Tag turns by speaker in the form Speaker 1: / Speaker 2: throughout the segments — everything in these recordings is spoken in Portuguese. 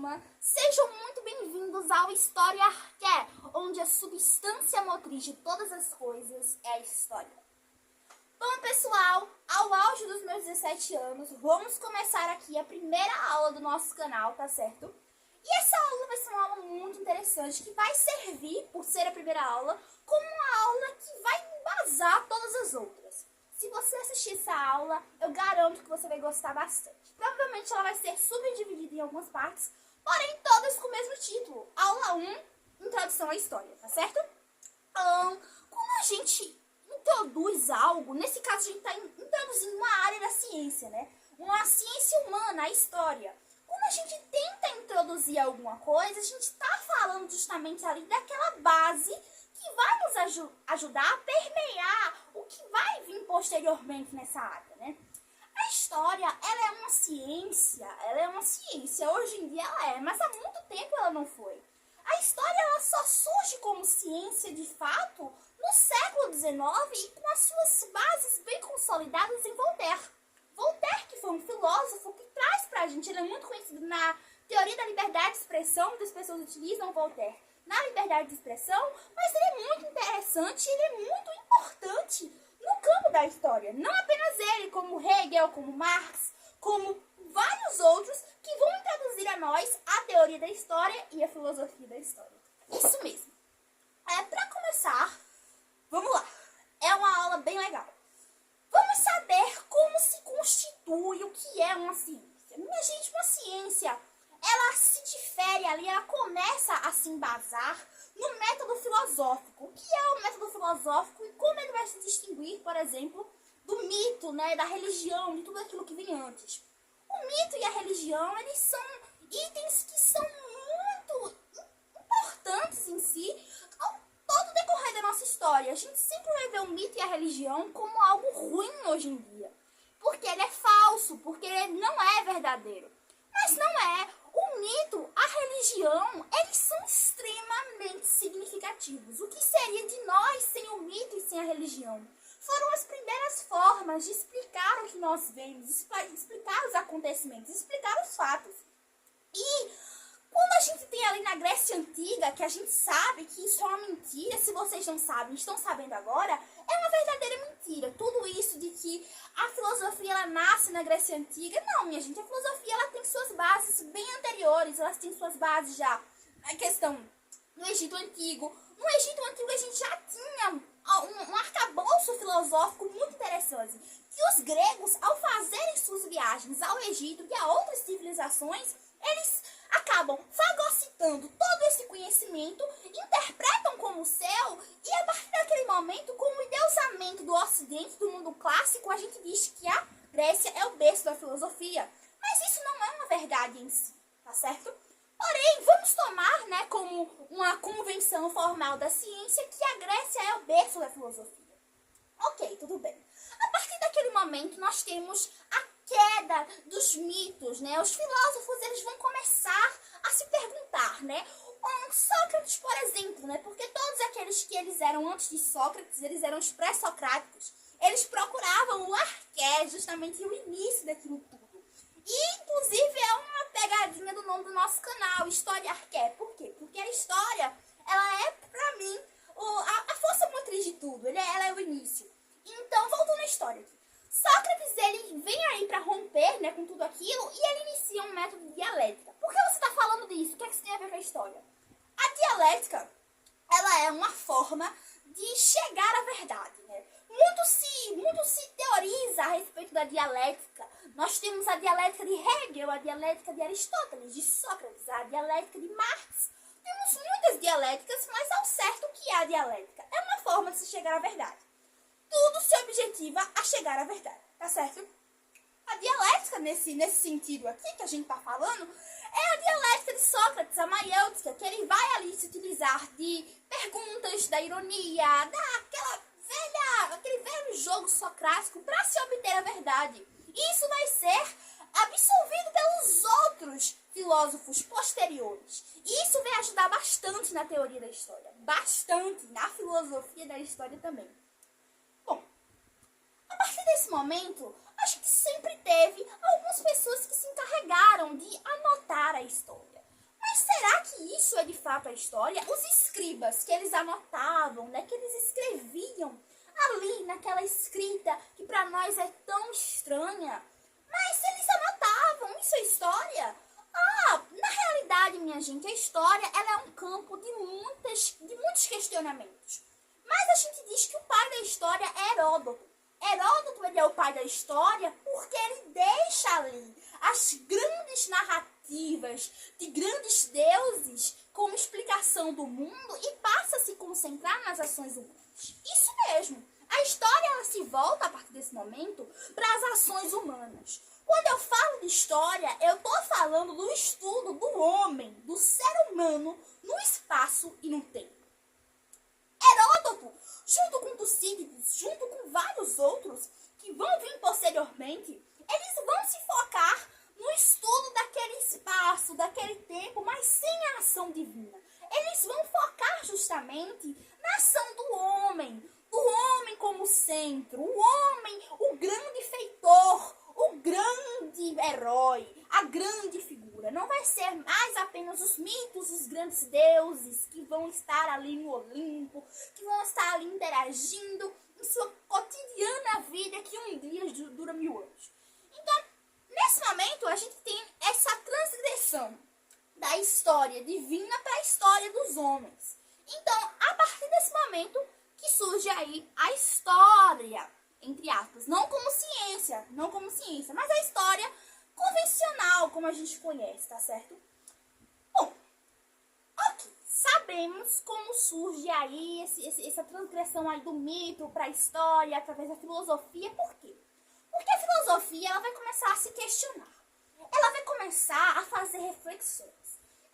Speaker 1: turma, sejam muito bem-vindos ao História Arqué, onde a substância motriz de todas as coisas é a história. Bom, pessoal, ao auge dos meus 17 anos, vamos começar aqui a primeira aula do nosso canal, tá certo? E essa aula vai ser uma aula muito interessante, que vai servir, por ser a primeira aula, como uma aula que vai embasar todas as outras. Se você assistir essa aula, eu garanto que você vai gostar bastante. Provavelmente ela vai ser subdividida em algumas partes, porém todas com o mesmo título. Aula 1, Introdução à História, tá certo? Quando a gente introduz algo, nesse caso a gente está introduzindo uma área da ciência, né? Uma ciência humana, a história. Quando a gente tenta introduzir alguma coisa, a gente está falando justamente ali daquela base que vai nos ajudar a permear o que vai vir posteriormente nessa área, né? A história, ela é uma ciência, hoje em dia ela é, mas há muito tempo ela não foi. A história, ela só surge como ciência de fato no século XIX e com as suas bases bem consolidadas em Voltaire. Voltaire, que foi um filósofo que traz pra gente, ele é muito conhecido na teoria da liberdade de expressão, muitas pessoas utilizam Voltaire na liberdade de expressão, mas ele é muito interessante, ele é muito importante no campo da história. Não apenas ele, como Hegel, como Marx, como vários outros que vão introduzir a nós a teoria da história e a filosofia da história. Isso mesmo. Para começar, vamos lá. É uma aula bem legal. Vamos saber como se constitui o que é uma ciência. Minha gente, uma ciência, ela se difere ali, ela começa a se embasar no método filosófico. O que é o método filosófico e como ele vai se distinguir, por exemplo, do mito, né, da religião, de tudo aquilo que vem antes. O mito e a religião, eles são itens que são muito importantes em si ao todo decorrer da nossa história. A gente sempre vai ver o mito e a religião como algo ruim hoje em dia. Porque ele é falso, porque ele não é verdadeiro. Mas não é. O mito, a religião, eles são extremamente significativos. O que seria de nós sem o mito e sem a religião? Foram as primeiras formas de explicar o que nós vemos, explicar os acontecimentos, explicar os fatos. E quando a gente tem ali na Grécia Antiga, que a gente sabe que isso é uma mentira, se vocês não sabem, estão sabendo agora, é uma verdadeira mentira. Tudo isso de que a filosofia ela nasce na Grécia Antiga, não, minha gente, a filosofia ela tem suas bases bem anteriores, elas têm suas bases já na questão no Egito Antigo. No Egito Antigo a gente já tinha um arcabouço filosófico muito interessante, que os gregos, ao fazerem suas viagens ao Egito e a outras civilizações, eles acabam fagocitando todo esse conhecimento, interpretam como seu, e a partir daquele momento, com o endeusamento do Ocidente, do mundo clássico, a gente diz que a Grécia é o berço da filosofia. Mas isso não é uma verdade em si, tá certo? Porém, vamos tomar, né, como uma convenção formal da ciência que a Grécia é o berço da filosofia. Ok, tudo bem. A partir daquele momento, nós temos a queda dos mitos, né? Os filósofos, eles vão começar a se perguntar, né? Sócrates, por exemplo, né? Porque todos aqueles que eles eram antes de Sócrates, eles eram os pré-socráticos. Eles procuravam o arqué, justamente o início daquilo tudo. E, inclusive, é uma pegadinha do nome do nosso canal, História Arqué. Por quê? Porque a história, ela é, pra mim, a força motriz de tudo. Ela é o início. Então, voltando à história aqui. Sócrates, ele vem aí para romper, né, com tudo aquilo, e ele inicia um método de dialética. Por que você está falando disso? O que é que isso tem a ver com a história? A dialética, ela é uma forma de chegar à verdade, né? Muito se teoriza a respeito da dialética. Nós temos a dialética de Hegel, a dialética de Aristóteles, de Sócrates, a dialética de Marx. Temos muitas dialéticas, mas ao certo o que é a dialética? É uma forma de se chegar à verdade. Tudo se objetiva a chegar à verdade, tá certo? A dialética, nesse sentido aqui que a gente tá falando, é a dialética de Sócrates, a maiêutica, que ele vai ali se utilizar de perguntas, da ironia, aquele velho jogo socrático para se obter a verdade. E isso vai ser absorvido pelos outros filósofos posteriores. E isso vai ajudar bastante na teoria da história, bastante na filosofia da história também. Bom, a partir desse momento, a gente sempre teve algumas pessoas que se encarregaram de anotar a história. será que isso é de fato a história? Os escribas, que eles anotavam, né, que eles escreviam ali naquela escrita que para nós é tão estranha, mas se eles anotavam, isso é história? Na realidade, minha gente, a história ela é um campo de muitos questionamentos. Mas a gente diz que o pai da história é Heródoto. Heródoto ele é o pai da história porque ele deixa ali as grandes narrativas de grandes deuses como explicação do mundo e passa a se concentrar nas ações humanas. Isso mesmo. A história ela se volta a partir desse momento para as ações humanas. Quando eu falo de história, eu estou falando do estudo do homem, do ser humano, no espaço e no tempo. Heródoto, junto com Tucídides, junto com vários outros que vão vir posteriormente, eles vão se focar no estudo daquele espaço, daquele tempo, mas sem a ação divina. Eles vão focar justamente na ação do homem como centro, o homem, o grande feitor, o grande herói, a grande figura. Não vai ser mais apenas os mitos, os grandes deuses que vão estar ali no Olimpo, que vão estar ali interagindo em sua cotidiana vida que um dia dura 1000 anos. Então, nesse momento, a gente tem essa transgressão da história divina para a história dos homens. Então, a partir desse momento que surge aí a história, entre aspas, não como ciência, mas a história convencional, como a gente conhece, tá certo? Bom, ok, sabemos como surge aí essa transgressão aí do mito para a história, através da filosofia, por quê? Porque a filosofia, ela vai começar a se questionar, ela vai começar a fazer reflexões.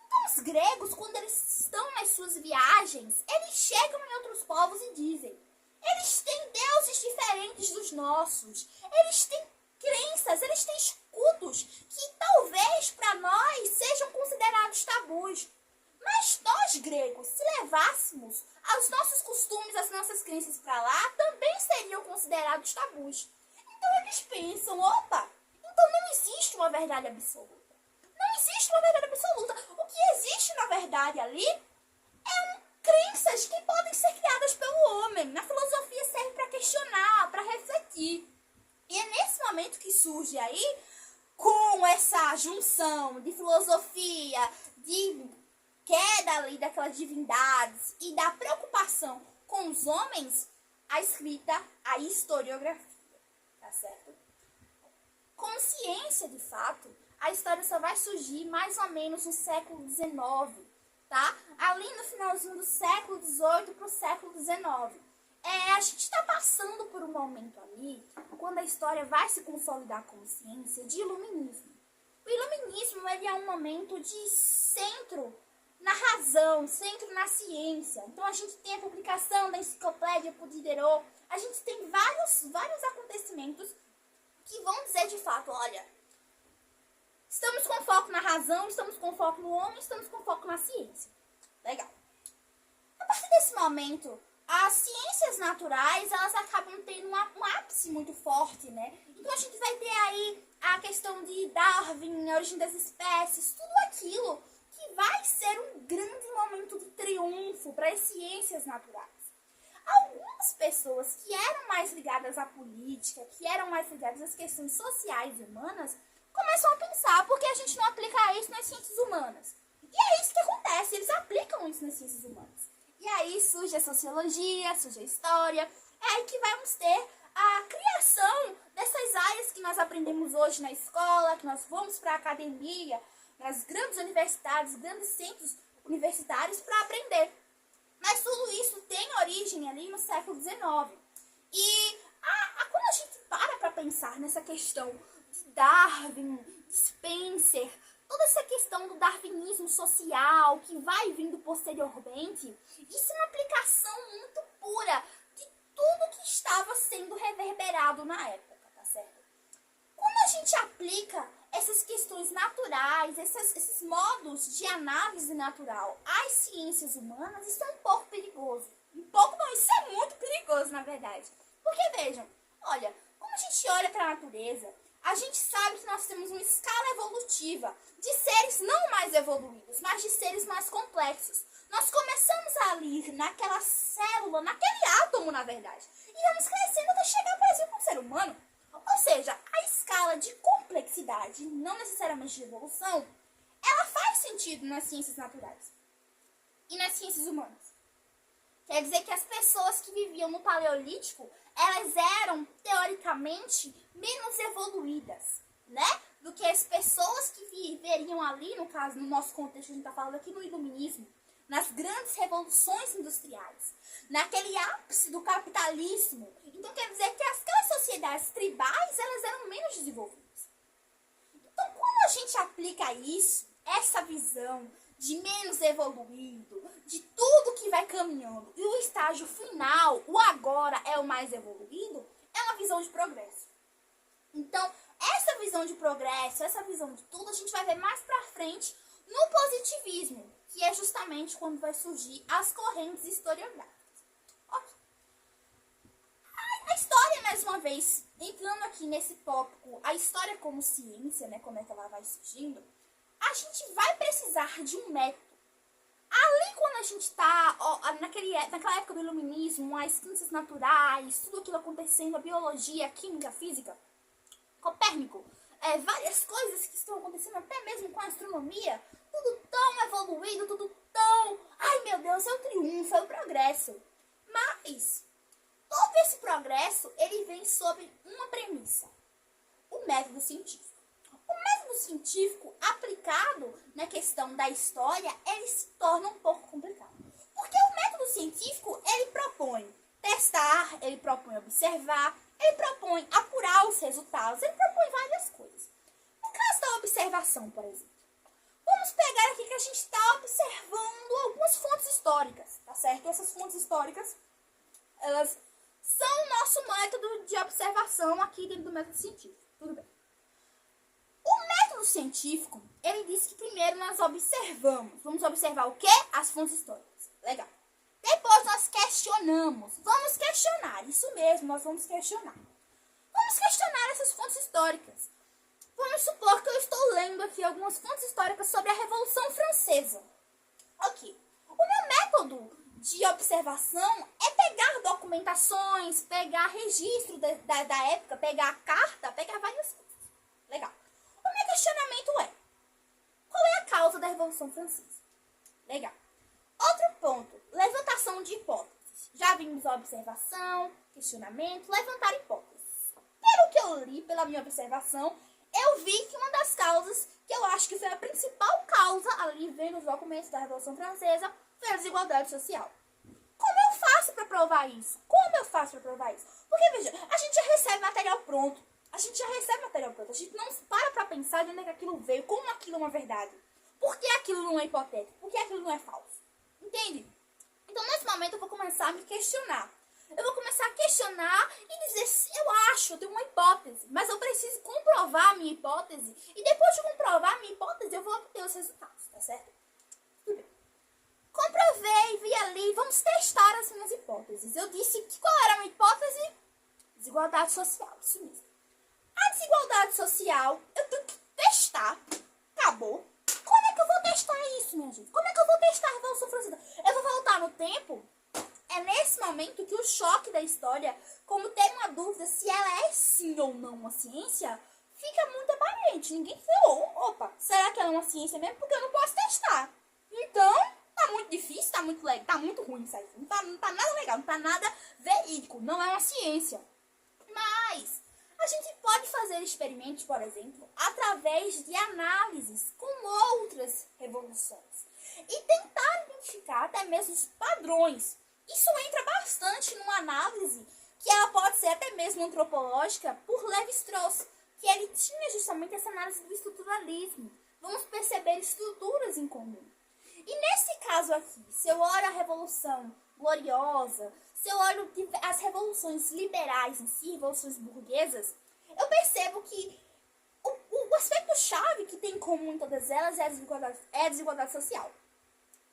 Speaker 1: Então, os gregos, quando eles estão nas suas viagens, eles chegam em outros povos e dizem: eles têm deuses diferentes dos nossos, eles têm crenças, eles têm escudos que talvez para nós sejam considerados tabus. Mas nós, gregos, se levássemos os nossos costumes, as nossas crenças para lá, também seriam considerados tabus. Então eles pensam: opa, então não existe uma verdade absoluta. Não existe uma verdade absoluta. O que existe, na verdade, ali é crenças que podem ser criadas pelo homem. A filosofia serve para questionar, para refletir. E é nesse momento que surge aí, com essa junção de filosofia, de queda ali daquelas divindades e da preocupação com os homens, a escrita, a historiografia. Tá certo? Como ciência, de fato, a história só vai surgir mais ou menos no século XIX, tá? Ali no finalzinho do século XVIII para o século XIX. A gente está passando por um momento ali, quando a história vai se consolidar como ciência, de iluminismo. O iluminismo ele é um momento de centro na razão, centro na ciência. Então a gente tem a publicação da Enciclopédia por Diderot, a gente tem vários acontecimentos que vão dizer de fato: olha, estamos com foco na razão, estamos com foco no homem, estamos com foco na ciência. Legal. A partir desse momento, as ciências naturais, elas acabam tendo um ápice muito forte, né? Então a gente vai ter aí a questão de Darwin, a origem das espécies, tudo aquilo que vai ser um grande momento de triunfo para as ciências naturais. Algumas pessoas que eram mais ligadas à política, que eram mais ligadas às questões sociais e humanas, começam a pensar: por que a gente não aplica isso nas ciências humanas? E é isso que acontece, eles aplicam isso nas ciências humanas. E aí surge a sociologia, surge a história, é aí que vamos ter a criação dessas áreas que nós aprendemos hoje na escola, que nós vamos para a academia, nas grandes universidades, grandes centros universitários para aprender. Mas tudo isso tem origem ali no século XIX. E quando a gente para pensar nessa questão de Darwin, de Spencer, toda essa questão do darwinismo social que vai vindo posteriormente, isso é uma aplicação muito pura de tudo que estava sendo reverberado na época, tá certo? Quando a gente aplica essas questões naturais, esses modos de análise natural às ciências humanas, isso é um pouco perigoso. Um pouco não, isso é muito perigoso, na verdade. Porque, vejam, olha, como a gente olha para a natureza, a gente sabe que nós temos uma escala evolutiva de seres não mais evoluídos, mas de seres mais complexos. Nós começamos ali naquela célula, naquele átomo, na verdade, e vamos crescendo até chegar, por exemplo, no ser humano. Ou seja, a escala de complexidade, não necessariamente de evolução, ela faz sentido nas ciências naturais e nas ciências humanas. Quer dizer que as pessoas que viviam no Paleolítico, elas eram, teoricamente, menos evoluídas, né? Do que as pessoas que viveriam ali, no caso, no nosso contexto, a gente está falando aqui no Iluminismo, nas grandes revoluções industriais, naquele ápice do capitalismo. Então, quer dizer que aquelas sociedades tribais, elas eram menos desenvolvidas. Então, quando a gente aplica isso, essa visão de menos evoluído, de tudo que vai caminhando, e o estágio final, o agora é o mais evoluído, é uma visão de progresso. Então, essa visão de progresso, essa visão de tudo, a gente vai ver mais pra frente no positivismo, que é justamente quando vai surgir as correntes historiográficas. Ok. A história, mais uma vez, entrando aqui nesse tópico, a história como ciência, né, como é que ela vai surgindo, a gente vai precisar de um método. Ali, quando a gente está naquela época do iluminismo, as ciências naturais, tudo aquilo acontecendo, a biologia, a química, a física, Copérnico, várias coisas que estão acontecendo até mesmo com a astronomia, tudo tão evoluído, tudo tão... Ai, meu Deus, é o triunfo, é o progresso. Mas todo esse progresso, ele vem sob uma premissa: o método científico. O método científico aplicado na questão da história, ele se torna um pouco complicado. Porque o método científico, ele propõe testar, ele propõe observar, ele propõe apurar os resultados, ele propõe várias coisas. No caso da observação, por exemplo, vamos pegar aqui que a gente está observando algumas fontes históricas, tá certo? E essas fontes históricas, elas são o nosso método de observação aqui dentro do método científico. Tudo bem. O método científico, ele diz que primeiro nós observamos. Vamos observar o quê? As fontes históricas. Legal. Depois nós questionamos. Vamos questionar. Isso mesmo, nós vamos questionar. Vamos questionar essas fontes históricas. Vamos supor que eu estou lendo aqui algumas fontes históricas sobre a Revolução Francesa. Ok. O meu método de observação é pegar documentações, pegar registro da época, pegar a carta, pegar várias coisas. Legal. O meu questionamento é: qual é a causa da Revolução Francesa? Legal. Outro ponto, levantação de hipóteses. Já vimos a observação, questionamento, levantar hipóteses. Pelo que eu li, pela minha observação, eu vi que uma das causas, que eu acho que foi a principal causa, ali vendo os documentos da Revolução Francesa, foi a desigualdade social. Como eu faço para provar isso? Porque, veja, a gente já recebe material pronto. A gente não para pensar de onde é que aquilo veio, como aquilo é uma verdade. Por que aquilo não é hipotético? Por que aquilo não é falso? Entende? Então, nesse momento, eu vou começar a me questionar. Eu vou começar a questionar e dizer, eu tenho uma hipótese, mas eu preciso comprovar a minha hipótese. E depois de comprovar a minha hipótese, eu vou obter os resultados, tá certo? Tudo bem. Comprovei, vi ali, vamos testar as minhas hipóteses. Eu disse que qual era a minha hipótese? Desigualdade social, isso mesmo. A desigualdade social, eu tenho que testar. Acabou. Como é que eu vou testar isso, minha gente? Como é que eu vou testar a Revolução Francesa? Eu vou voltar no tempo? É nesse momento que o choque da história, como ter uma dúvida se ela é sim ou não uma ciência, fica muito aparente. Ninguém falou, opa, será que ela é uma ciência mesmo? Porque eu não posso testar. Então, tá muito difícil, tá muito legal, tá muito ruim isso aí. Não tá nada legal, não tá nada verídico, não é uma ciência. Mas a gente pode fazer experimentos, por exemplo, através de análises com outras revoluções e tentar identificar até mesmo os padrões. Isso entra bastante numa análise que ela pode ser até mesmo antropológica por Levi-Strauss, que ele tinha justamente essa análise do estruturalismo. Vamos perceber estruturas em comum. E nesse caso aqui, se eu olho a Revolução Gloriosa, se eu olho as revoluções liberais em si, revoluções burguesas, eu percebo que o aspecto-chave que tem em comum em todas elas é a desigualdade social.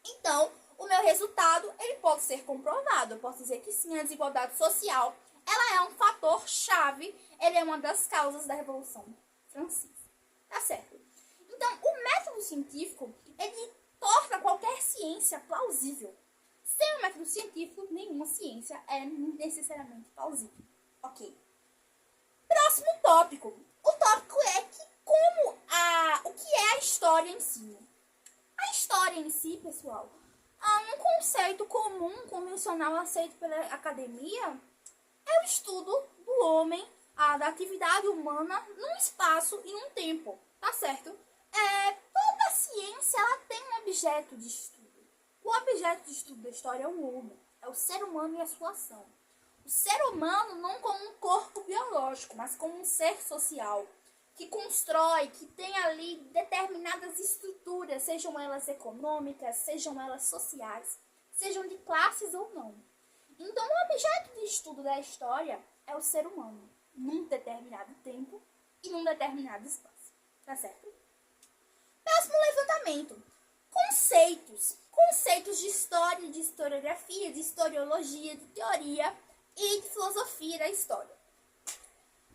Speaker 1: Então, o meu resultado, ele pode ser comprovado. Eu posso dizer que sim, a desigualdade social, ela é um fator chave, ele é uma das causas da Revolução Francesa. Tá certo? Então, o método científico, ele torna qualquer ciência plausível. Sem o método científico, nenhuma ciência é necessariamente plausível. Ok. Próximo tópico. O tópico é que o que é a história em si? A história em si, pessoal, um conceito comum, convencional, aceito pela academia, é o estudo do homem, da atividade humana num espaço e num tempo, tá certo? Toda ciência ela tem um objeto de estudo. O objeto de estudo da história é o homem, é o ser humano e a sua ação. O ser humano não como um corpo biológico, mas como um ser social, que constrói, que tem ali determinadas estruturas, sejam elas econômicas, sejam elas sociais, sejam de classes ou não. Então, o objeto de estudo da história é o ser humano, num determinado tempo e num determinado espaço. Tá certo? Próximo levantamento. Conceitos de história, de historiografia, de historiologia, de teoria e de filosofia da história.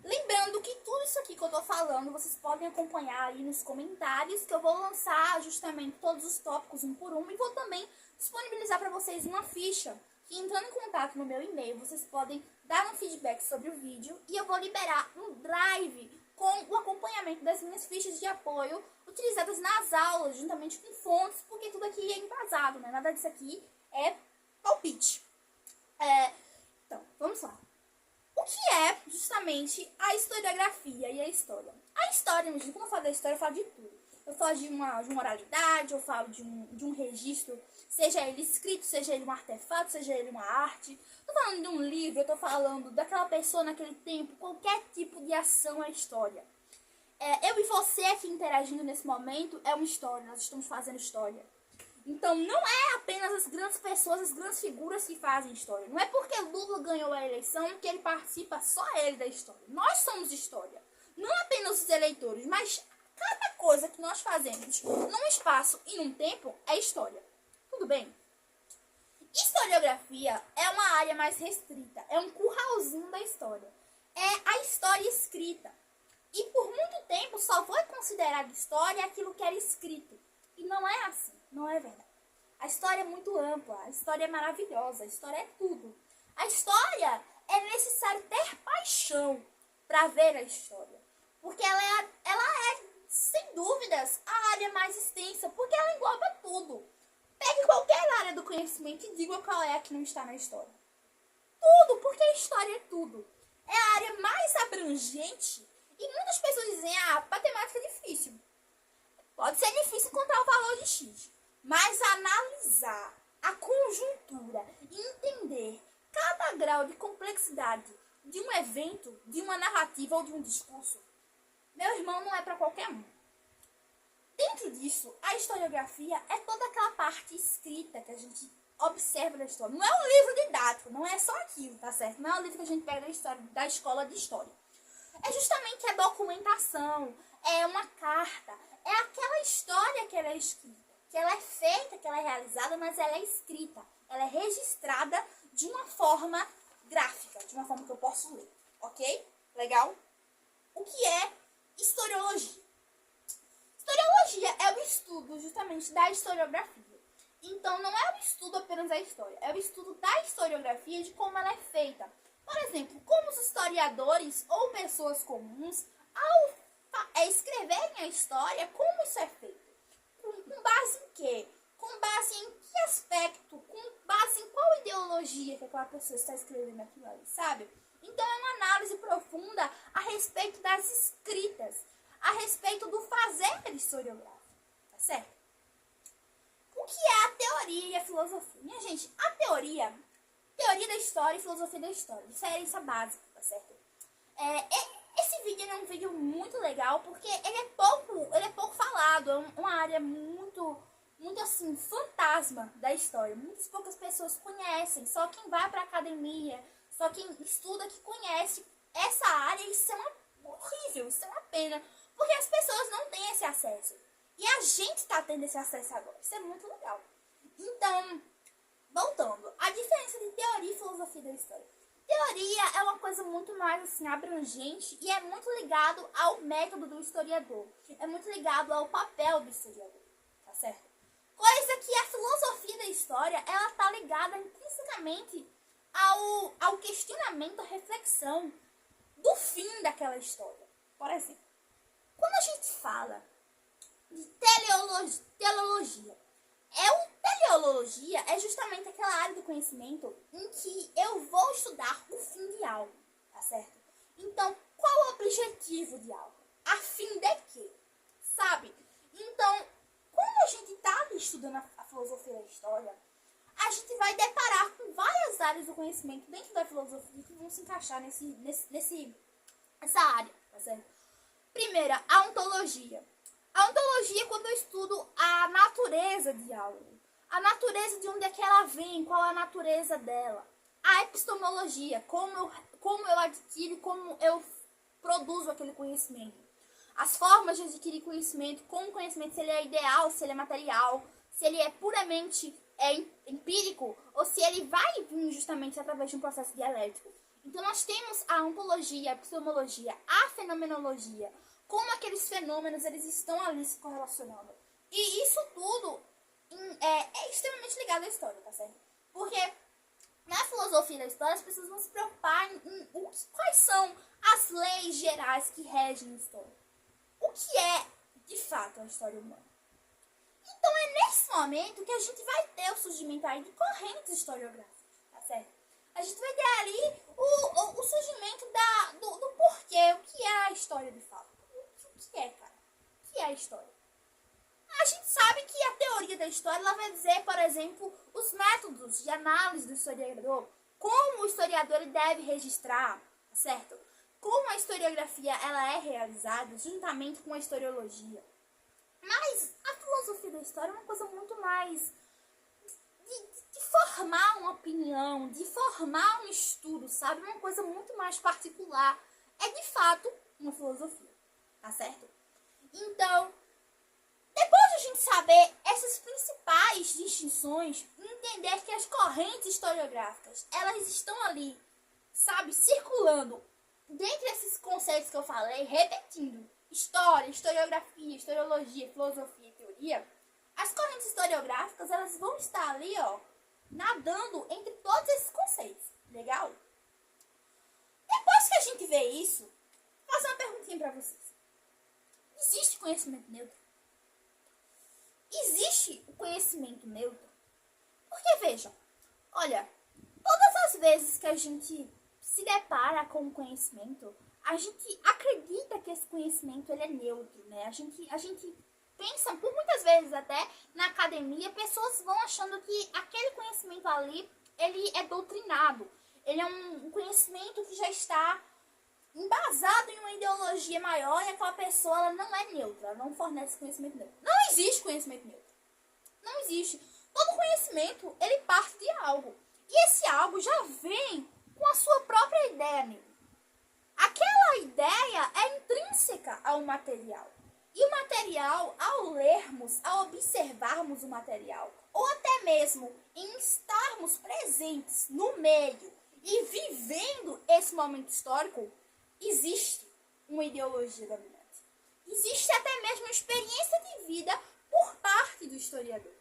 Speaker 1: Lembrando que tudo isso aqui que eu tô falando, vocês podem acompanhar aí nos comentários, que eu vou lançar justamente todos os tópicos um por um e vou também disponibilizar para vocês uma ficha que, entrando em contato no meu e-mail, vocês podem dar um feedback sobre o vídeo e eu vou liberar um drive com o acompanhamento das minhas fichas de apoio utilizadas nas aulas, juntamente com fontes, porque tudo aqui é embasado, né? Nada disso aqui é palpite. Então, vamos lá. O que é justamente a historiografia e a história? A história, quando eu falo da história, eu falo de tudo. Eu falo de uma oralidade, eu falo de um registro, seja ele escrito, seja ele um artefato, seja ele uma arte. Estou falando de um livro, eu estou falando daquela pessoa naquele tempo, qualquer tipo de ação é história. Eu e você aqui interagindo nesse momento é uma história, nós estamos fazendo história. Então, não é apenas as grandes pessoas, as grandes figuras que fazem história. Não é porque Lula ganhou a eleição que ele participa só ele da história. Nós somos história. Não apenas os eleitores, mas cada coisa que nós fazemos num espaço e num tempo é história. Tudo bem? Historiografia é uma área mais restrita. É um curralzinho da história. É a história escrita. E por muito tempo só foi considerado história aquilo que era escrito. E não é assim. Não é verdade. A história é muito ampla, a história é maravilhosa, a história é tudo. A história é necessário ter paixão para ver a história. Porque ela é, sem dúvidas, a área mais extensa, porque ela engloba tudo. Pegue qualquer área do conhecimento e diga qual é a que não está na história. Tudo, porque a história é tudo. É a área mais abrangente e muitas pessoas dizem, matemática é difícil. Pode ser difícil encontrar o valor de X. Mas analisar a conjuntura e entender cada grau de complexidade de um evento, de uma narrativa ou de um discurso, meu irmão, não é para qualquer um. Dentro disso, a historiografia é toda aquela parte escrita que a gente observa da história. Não é um livro didático, não é só aquilo, tá certo? Não é um livro que a gente pega da escola de história. É justamente a documentação, é uma carta, é aquela história que ela é escrita. Que ela é feita, que ela é realizada, mas ela é escrita. Ela é registrada de uma forma gráfica, de uma forma que eu posso ler. Ok? Legal? O que é historiologia? Historiologia é o estudo justamente da historiografia. Então, não é o estudo apenas da história, é o estudo da historiografia, de como ela é feita. Por exemplo, como os historiadores ou pessoas comuns, ao escreverem a história, como isso é feito. Com base em quê? Com base em que aspecto? Com base em qual ideologia que aquela pessoa está escrevendo aquilo ali, sabe? Então é uma análise profunda a respeito das escritas, a respeito do fazer historiográfico, tá certo? O que é a teoria e a filosofia? Minha gente, a teoria da história e filosofia da história, diferença básica, tá certo? Esse vídeo é um vídeo muito legal porque ele é pouco falado, é uma área muito assim, fantasma da história. Muitas poucas pessoas conhecem, só quem vai pra academia, só quem estuda que conhece essa área. Isso é horrível, isso é uma pena, porque as pessoas não têm esse acesso. E a gente tá tendo esse acesso agora, isso é muito legal. Então, voltando, a diferença de teoria e filosofia da história. Teoria é uma coisa muito mais assim abrangente e é muito ligado ao método do historiador. É muito ligado ao papel do historiador, tá certo? Coisa que a filosofia da história, ela tá ligada intrinsecamente ao questionamento, à reflexão do fim daquela história. Por exemplo, quando a gente fala de teleologia, teleologia é justamente aquela área do conhecimento em que eu vou estudar o fim de algo, tá certo? Então, qual o objetivo de algo? A fim de quê? Sabe? Então, quando a gente está estudando a filosofia da história, a gente vai deparar com várias áreas do conhecimento dentro da filosofia que vão se encaixar nessa área, tá certo? Primeira, a ontologia. A ontologia é quando eu estudo a natureza de algo. A natureza de onde é que ela vem, qual é a natureza dela. A epistemologia, como eu adquiro, como eu produzo aquele conhecimento. As formas de adquirir conhecimento, como o conhecimento, se ele é ideal, se ele é material, se ele é puramente empírico, ou se ele vai vir justamente através de um processo dialético. Então nós temos a ontologia, a epistemologia, a fenomenologia, como aqueles fenômenos eles estão ali se correlacionando. E isso tudo é extremamente ligado à história, tá certo? Porque na filosofia da história as pessoas vão se preocupar quais são as leis gerais que regem a história. O que é, de fato, a história humana. Então é nesse momento que a gente vai ter o surgimento aí de correntes historiográficas, tá certo? A gente vai ter ali o surgimento do porquê, o que é a história de fato. O que é, cara? O que é a história? A gente sabe que a teoria da história ela vai dizer, por exemplo, os métodos de análise do historiador, como o historiador ele deve registrar, tá certo? Como a historiografia ela é realizada juntamente com a historiologia. Mas a filosofia da história é uma coisa muito mais de formar uma opinião, de formar um estudo, sabe? Uma coisa muito mais particular. É de fato uma filosofia, tá certo? Então, depois de a gente saber essas principais distinções, entender que as correntes historiográficas, elas estão ali, sabe, circulando dentre esses conceitos que eu falei, repetindo, história, historiografia, historiologia, filosofia e teoria, as correntes historiográficas, elas vão estar ali, ó, nadando entre todos esses conceitos, legal? Depois que a gente vê isso, vou fazer uma perguntinha pra vocês. Existe conhecimento neutro? Existe o conhecimento neutro? Porque, vejam, olha, todas as vezes que a gente se depara com o conhecimento, a gente acredita que esse conhecimento ele é neutro, né? A gente pensa, por muitas vezes até na academia, pessoas vão achando que aquele conhecimento ali, ele é doutrinado. Ele é um conhecimento que já está embasado em uma ideologia maior e aquela pessoa ela não é neutra, ela não fornece conhecimento neutro. Não existe conhecimento neutro. Não existe. Todo conhecimento, ele parte de algo. E esse algo já vem com a sua própria ideia nele. Aquela ideia é intrínseca ao material. E o material, ao lermos, ao observarmos o material, ou até mesmo em estarmos presentes no meio e vivendo esse momento histórico, existe uma ideologia dominante. Existe até mesmo uma experiência de vida por parte do historiador.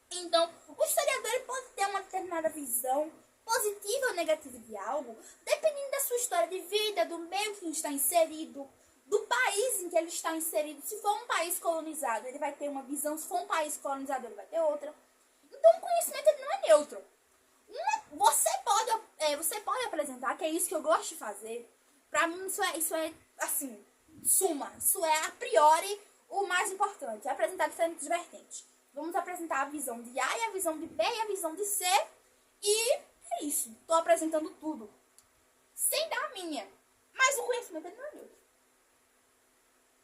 Speaker 1: Então, o historiador ele pode ter uma determinada visão positiva ou negativa de algo, dependendo da sua história de vida, do meio que ele está inserido, do país em que ele está inserido. Se for um país colonizado, ele vai ter uma visão. Se for um país colonizador, ele vai ter outra. Então, o conhecimento ele não é neutro. Você pode apresentar, que é isso que eu gosto de fazer. Pra mim, isso é assim, suma. Isso é, a priori, o mais importante. É apresentar diferentes vertentes. Vamos apresentar a visão de A e a visão de B e a visão de C. E é isso. Estou apresentando tudo. Sem dar a minha. Mas o conhecimento ele não é neutro.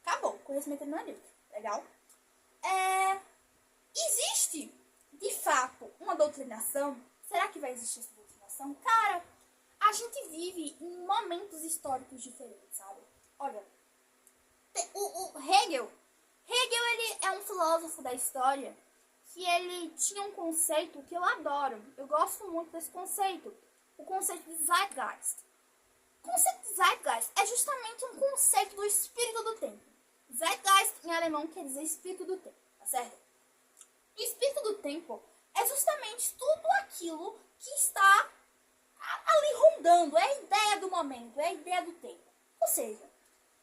Speaker 1: Acabou. O conhecimento ele não é neutro. Legal? Existe, de fato, uma doutrinação? Será que vai existir essa doutrinação? Cara, a gente vive em momentos históricos diferentes, sabe? Olha, o Hegel, ele é um filósofo da história que ele tinha um conceito que eu adoro. Eu gosto muito desse conceito. o conceito de Zeitgeist. O conceito de Zeitgeist é justamente um conceito do espírito do tempo. Zeitgeist em alemão quer dizer espírito do tempo, tá certo? O espírito do tempo é justamente tudo aquilo que está ali rondando, é a ideia do momento, é a ideia do tempo. Ou seja,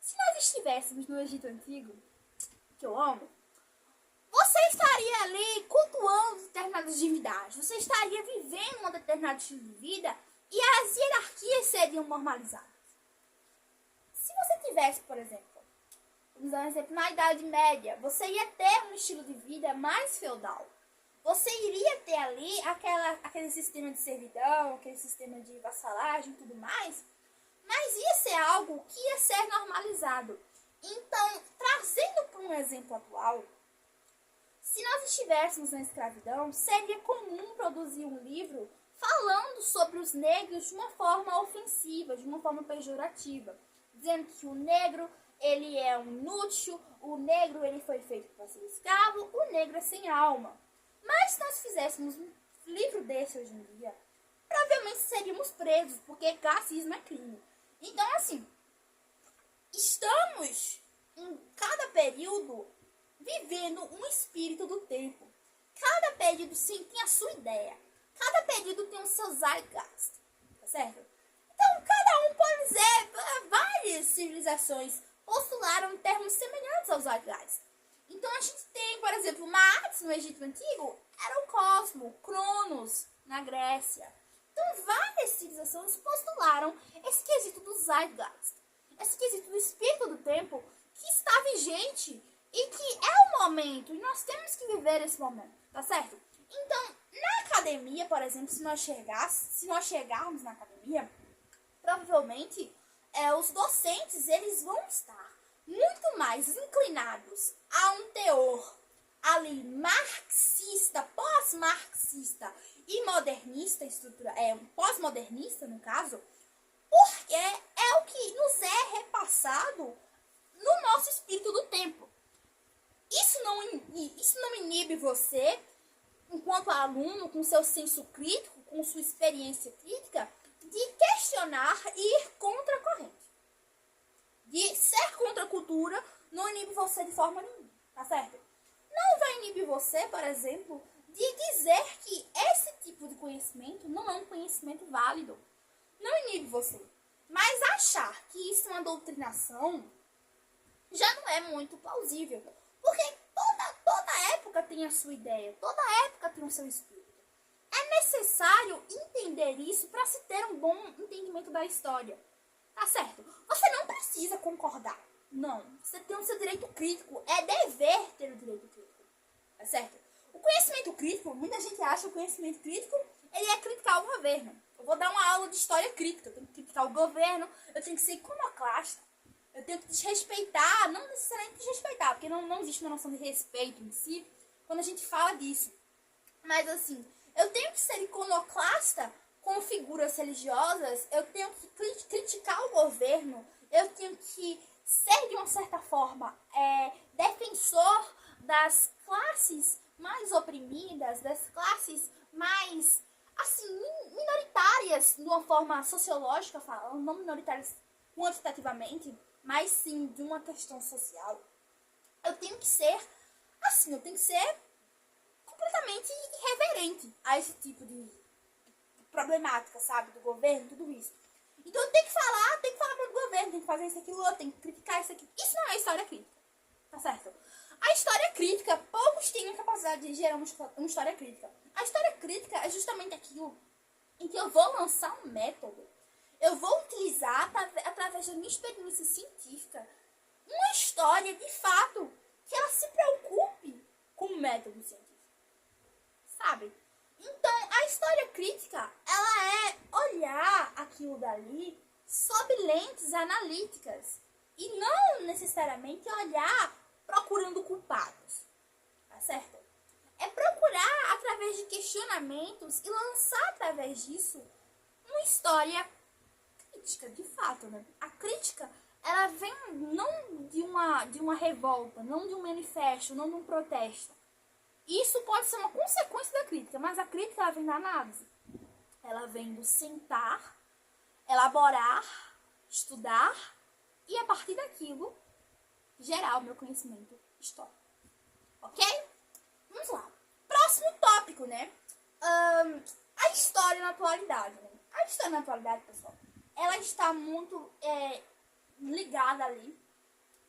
Speaker 1: se nós estivéssemos no Egito Antigo, que eu amo, você estaria ali cultuando determinadas divindades, você estaria vivendo um determinado estilo de vida e as hierarquias seriam normalizadas. Se você tivesse, por exemplo, vamos dar um exemplo, na Idade Média, você ia ter um estilo de vida mais feudal. Você iria ter ali aquele sistema de servidão, aquele sistema de vassalagem e tudo mais, mas ia ser algo que ia ser normalizado. Então, trazendo para um exemplo atual, se nós estivéssemos na escravidão, seria comum produzir um livro falando sobre os negros de uma forma ofensiva, de uma forma pejorativa, dizendo que o negro ele é um inútil, o negro ele foi feito para ser escravo, o negro é sem alma. Mas se nós fizéssemos um livro desse hoje em dia, provavelmente seríamos presos, porque racismo é crime. Então, assim, estamos em cada período vivendo um espírito do tempo. Cada período, sim, tem a sua ideia. Cada período tem o seu zeitgeist, tá certo? Então, cada um pode dizer, várias civilizações postularam termos semelhantes aos zeitgeist. Então, a gente tem, por exemplo, Maat no Egito Antigo, era o cosmo, Cronos na Grécia. Então, várias civilizações postularam esse quesito do zeitgeist, esse quesito do espírito do tempo que está vigente e que é o momento, e nós temos que viver esse momento, tá certo? Então, na academia, por exemplo, se nós chegarmos na academia, provavelmente os docentes eles vão estar muito mais inclinados a um teor ali marxista, pós-marxista e modernista, pós-modernista no caso, porque é o que nos é repassado no nosso espírito do tempo. Isso não inibe você, enquanto aluno, com seu senso crítico, com sua experiência crítica, de questionar e ir contra a corrente. De ser contra a cultura não inibe você de forma nenhuma, tá certo? Não vai inibir você, por exemplo, de dizer que esse tipo de conhecimento não é um conhecimento válido. Não inibe você. Mas achar que isso é uma doutrinação já não é muito plausível. Porque toda época tem a sua ideia, toda época tem o seu espírito. É necessário entender isso para se ter um bom entendimento da história. Tá certo? Você não precisa concordar. Não. Você tem o seu direito crítico. É dever ter o direito crítico. Tá certo? O conhecimento crítico, muita gente acha que o conhecimento crítico ele é criticar o governo. Eu vou dar uma aula de história crítica. Eu tenho que criticar o governo, eu tenho que ser iconoclasta. Eu tenho que desrespeitar, não necessariamente desrespeitar, porque não existe uma noção de respeito em si quando a gente fala disso. Mas assim, eu tenho que ser iconoclasta com figuras religiosas, eu tenho que criticar o governo, eu tenho que ser de uma certa forma defensor das classes mais oprimidas, das classes mais assim, minoritárias de uma forma sociológica falando, não minoritárias quantitativamente, mas sim de uma questão social. Eu tenho que ser assim, eu tenho que ser completamente irreverente a esse tipo de problemática, sabe, do governo, tudo isso. Então eu tenho que falar do governo, tem que fazer isso, aquilo, eu tenho que criticar isso aqui. Isso não é história crítica, tá certo? A história crítica, poucos têm a capacidade de gerar uma história crítica. A história crítica é justamente aquilo em que eu vou lançar um método. Eu vou utilizar, através da minha experiência científica, uma história de fato que ela se preocupe com o método científico. Sabe? Então, a história crítica, ela é olhar aquilo dali sob lentes analíticas e não necessariamente olhar procurando culpados, tá certo? É procurar através de questionamentos e lançar através disso uma história crítica, de fato, né? A crítica, ela vem não de uma revolta, não de um manifesto, não de um protesto. Isso pode ser uma consequência da crítica, mas a crítica ela vem da análise. Ela vem do sentar, elaborar, estudar e a partir daquilo gerar o meu conhecimento histórico. Ok? Vamos lá. Próximo tópico, né? A história na atualidade. Né? A história na atualidade, pessoal, ela está muito ligada ali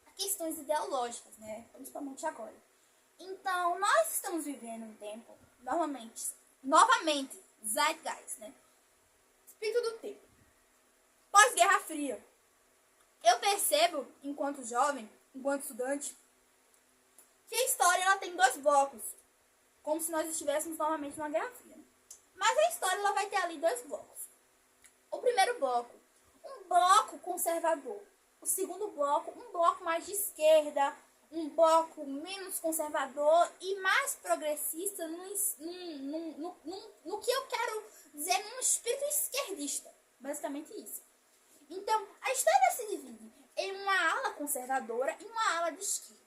Speaker 1: a questões ideológicas, né? Principalmente agora. Então, nós estamos vivendo um tempo, novamente, Zeitgeist, né? Espírito do tempo. Pós-Guerra Fria. Eu percebo, enquanto jovem, enquanto estudante, que a história ela tem dois blocos, como se nós estivéssemos novamente numa Guerra Fria. Mas a história ela vai ter ali dois blocos. O primeiro bloco, um bloco conservador. O segundo bloco, um bloco mais de esquerda, um bloco menos conservador e mais progressista no que eu quero dizer, num espírito esquerdista. Basicamente isso. Então, a história se divide em uma ala conservadora e uma ala de esquerda.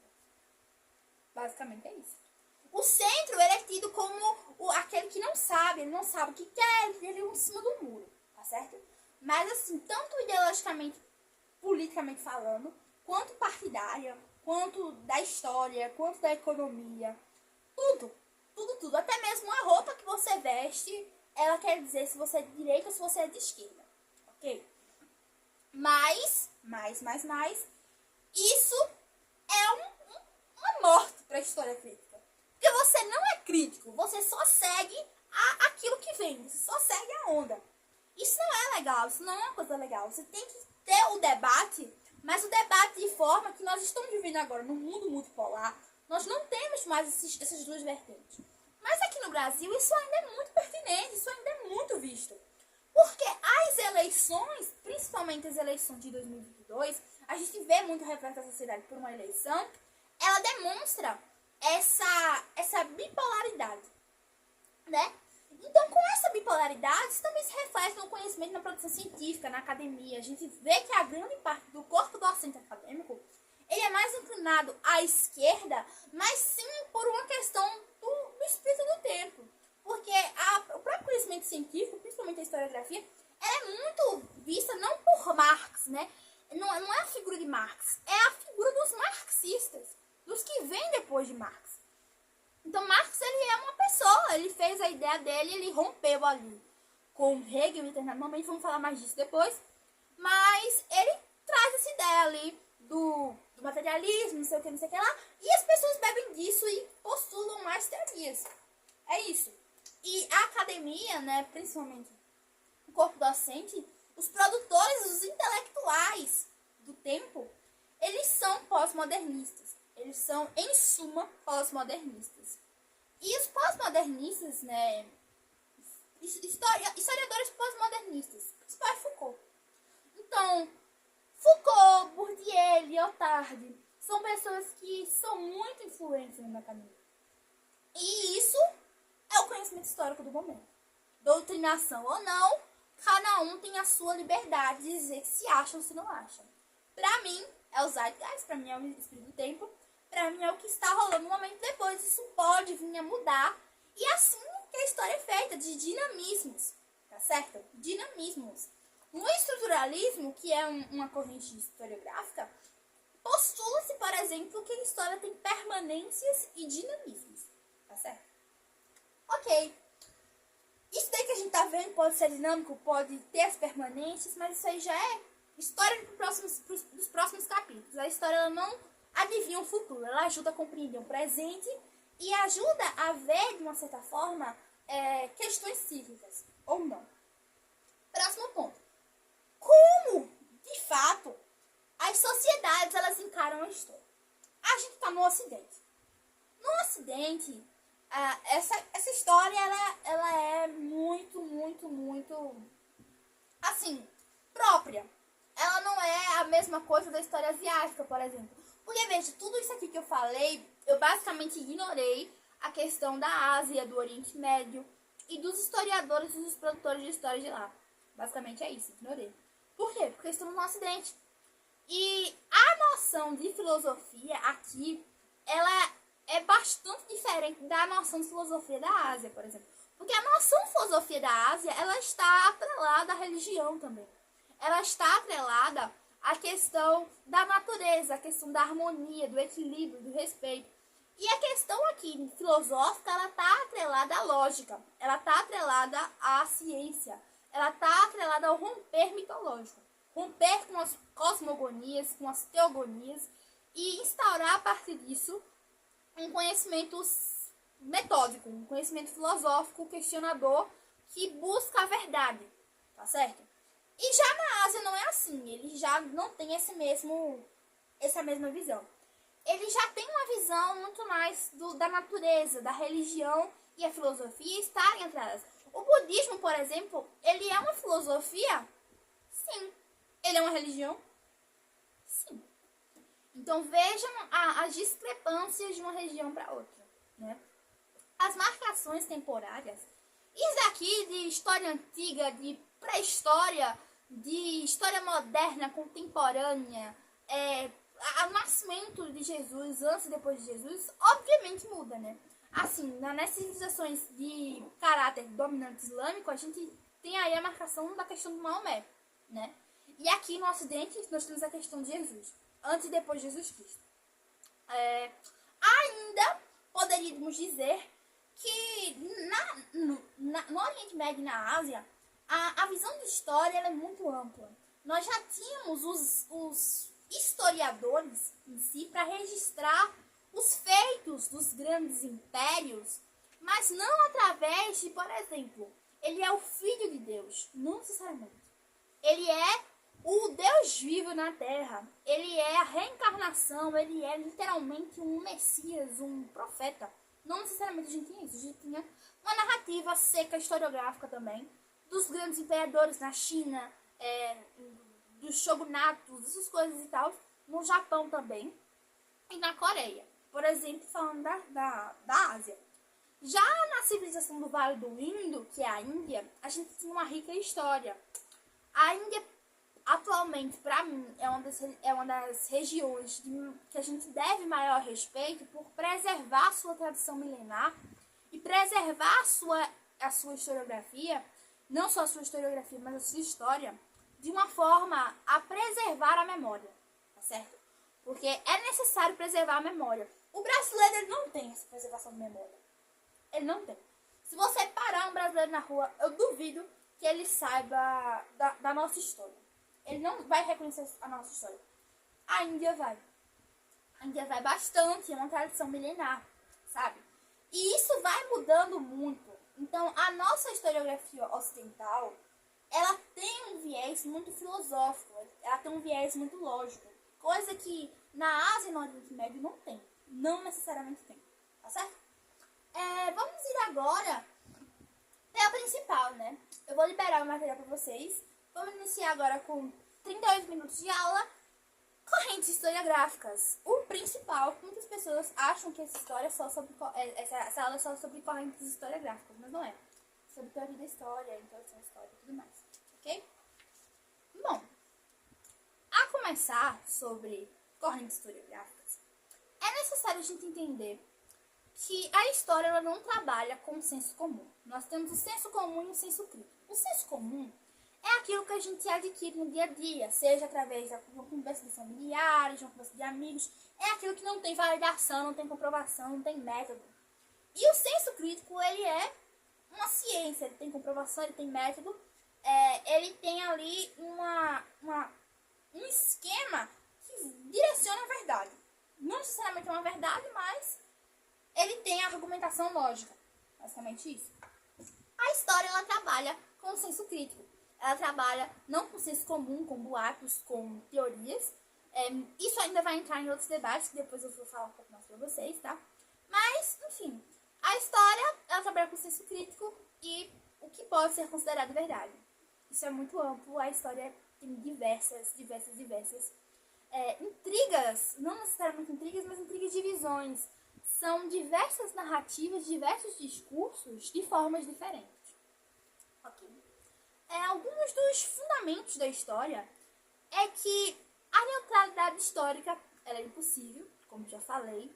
Speaker 1: Basicamente é isso. O centro ele é tido como aquele que não sabe, ele não sabe o que quer, ele é em cima do muro, tá certo? Mas assim, tanto ideologicamente, politicamente falando, quanto partidária, quanto da história, quanto da economia, tudo, até mesmo a roupa que você veste, ela quer dizer se você é de direita ou se você é de esquerda, ok? Mas, isso é uma morte para a história crítica. Porque você não é crítico, você só segue aquilo que vem, você só segue a onda. Isso não é legal, isso não é uma coisa legal. Você tem que ter o debate, mas o debate de forma que nós estamos vivendo agora no mundo multipolar, nós não temos mais essas duas vertentes. Mas aqui no Brasil isso ainda é muito pertinente, isso ainda é muito visto. Porque as eleições, principalmente as eleições de 2022, a gente vê muito reflexo da sociedade por uma eleição, ela demonstra essa bipolaridade, né? Então, com essa bipolaridade, isso também se reflete no conhecimento, na produção científica, na academia. A gente vê que a grande parte do corpo docente acadêmico, ele é mais inclinado à esquerda, mas sim por uma questão do espírito do tempo. Porque o próprio conhecimento científico, principalmente a historiografia, ela é muito vista não por Marx, né? Não é a figura de Marx, é a figura dos marxistas, dos que vêm depois de Marx. Então, Marx, ele é uma pessoa, ele fez a ideia dele, ele rompeu ali com Hegel internamente, vamos falar mais disso depois, mas ele traz essa ideia ali do materialismo, não sei o que lá, e as pessoas bebem disso e postulam mais teorias. É isso. E a academia, né, principalmente o corpo docente, os produtores, os intelectuais do tempo, eles são pós-modernistas. Eles são, em suma, pós-modernistas. E os pós-modernistas, né, historiadores pós-modernistas, principal é Foucault. Então, Foucault, Bourdieu, Lyotard, são pessoas que são muito influentes na academia. E isso é o conhecimento histórico do momento. Doutrinação ou não, cada um tem a sua liberdade de dizer que se acham ou se não acham. Pra mim, é o Zeitgeist, pra mim é o espírito do tempo, pra mim é o que está rolando no momento depois. Isso pode vir a mudar. E assim que a história é feita, de dinamismos, tá certo? Dinamismos. No estruturalismo, que é uma corrente historiográfica, postula-se, por exemplo, que a história tem permanências e dinamismos, tá certo? Ok. Isso daí que a gente tá vendo pode ser dinâmico, pode ter as permanências, mas isso aí já é história dos próximos capítulos. A história ela não adivinha o futuro, ela ajuda a compreender o presente e ajuda a ver, de uma certa forma, questões cíclicas, ou não. Próximo ponto. Como, de fato, as sociedades elas encaram a história? A gente está no Ocidente. No Ocidente, essa história ela é muito, assim, própria. Ela não é a mesma coisa da história asiática, por exemplo. Porque, veja, tudo isso aqui que eu falei, eu basicamente ignorei a questão da Ásia, do Oriente Médio e dos historiadores e dos produtores de história de lá. Basicamente é isso, ignorei. Por quê? Porque estamos no Ocidente. E a noção de filosofia aqui, ela é bastante diferente da noção de filosofia da Ásia, por exemplo. Porque a noção filosofia da Ásia, ela está atrelada à religião também. Ela está atrelada à questão da natureza, à questão da harmonia, do equilíbrio, do respeito. E a questão aqui filosófica, ela está atrelada à lógica, ela está atrelada à ciência, ela está atrelada ao romper mitológico. Romper com as cosmogonias, com as teogonias e instaurar a partir disso um conhecimento metódico, um conhecimento filosófico, questionador, que busca a verdade, tá certo? E já na Ásia não é assim, ele já não tem essa mesma visão. Ele já tem uma visão muito mais da natureza, da religião e a filosofia estarem entre elas. O budismo, por exemplo, ele é uma filosofia? Sim. Ele é uma religião? Sim. Então vejam as discrepâncias de uma região para outra, né? As marcações temporárias, isso daqui de história antiga, de pré-história, de história moderna, contemporânea, o nascimento de Jesus, antes e depois de Jesus, obviamente muda, né? Assim, nas civilizações de caráter dominante islâmico, a gente tem aí a marcação da questão do Maomé, né? E aqui no Ocidente, nós temos a questão de Jesus, antes e depois de Jesus Cristo. Ainda poderíamos dizer que no Oriente Médio e na Ásia, a visão de história ela é muito ampla. Nós já tínhamos os historiadores em si para registrar os feitos dos grandes impérios, mas não através de, por exemplo, ele é o Filho de Deus, não necessariamente. Ele é o Deus vivo na Terra, ele é a reencarnação, ele é literalmente um Messias, um profeta. Não necessariamente a gente tinha isso, a gente tinha uma narrativa seca historiográfica também, dos grandes imperadores na China, dos shogunatos, essas coisas e tal, no Japão também, e na Coreia. Por exemplo, falando da Ásia. Já na civilização do Vale do Indo, que é a Índia, a gente tinha uma rica história. A Índia, atualmente, para mim, é uma das regiões que a gente deve maior respeito por preservar a sua tradição milenar e preservar a sua historiografia, não só a sua historiografia, mas a sua história, de uma forma a preservar a memória, tá certo? Porque é necessário preservar a memória. O brasileiro ele não tem essa preservação de memória. Ele não tem. Se você parar um brasileiro na rua, eu duvido que ele saiba da nossa história. Ele não vai reconhecer a nossa história. A Índia vai. A Índia vai bastante, é uma tradição milenar, sabe? E isso vai mudando muito. Então, a nossa historiografia ocidental, ela tem um viés muito filosófico, ela tem um viés muito lógico. Coisa que na Ásia e no Oriente Médio não tem. Não necessariamente tem. Tá certo? Vamos ir agora pela principal, né? Eu vou liberar o material para vocês. Vamos iniciar agora com 38 minutos de aula. Correntes historiográficas. O principal, muitas pessoas acham que essa história é só sobre essa aula é só sobre correntes historiográficas, mas não é. Sobre teoria da história, introdução à história e tudo mais. Ok? Bom, a começar sobre correntes historiográficas, é necessário a gente entender que a história ela não trabalha com o senso comum. Nós temos o senso comum e o senso crítico. O senso comum é aquilo que a gente adquire no dia a dia, seja através de uma conversa de familiares, de uma conversa de amigos. É aquilo que não tem validação, não tem comprovação, não tem método. E o senso crítico, ele é uma ciência, ele tem comprovação, ele tem método, ele tem ali um esquema que direciona a verdade. Não necessariamente é uma verdade, mas ele tem a argumentação lógica. Basicamente isso. A história, ela trabalha com o senso crítico. Ela trabalha não com o senso comum, com boatos, com teorias. Isso ainda vai entrar em outros debates, que depois eu vou falar um pouco mais pra vocês, tá? Mas, enfim, a história, ela trabalha com o senso crítico e o que pode ser considerado verdade. Isso é muito amplo, a história tem diversas intrigas, não necessariamente intrigas, mas intrigas de visões. São diversas narrativas, diversos discursos de formas diferentes. Ok. Alguns dos fundamentos da história é que a neutralidade histórica ela é impossível, como já falei.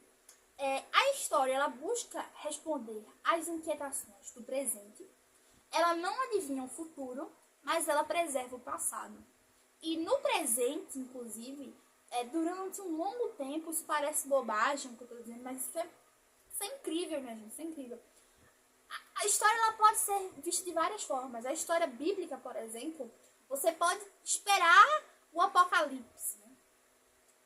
Speaker 1: A história, ela busca responder às inquietações do presente. Ela não adivinha o futuro, mas ela preserva o passado. E no presente, inclusive, durante um longo tempo, isso parece bobagem, o que eu estou dizendo, mas isso é incrível, minha gente, isso é incrível. A história, ela pode ser vista de várias formas. A história bíblica, por exemplo, você pode esperar o apocalipse. Né?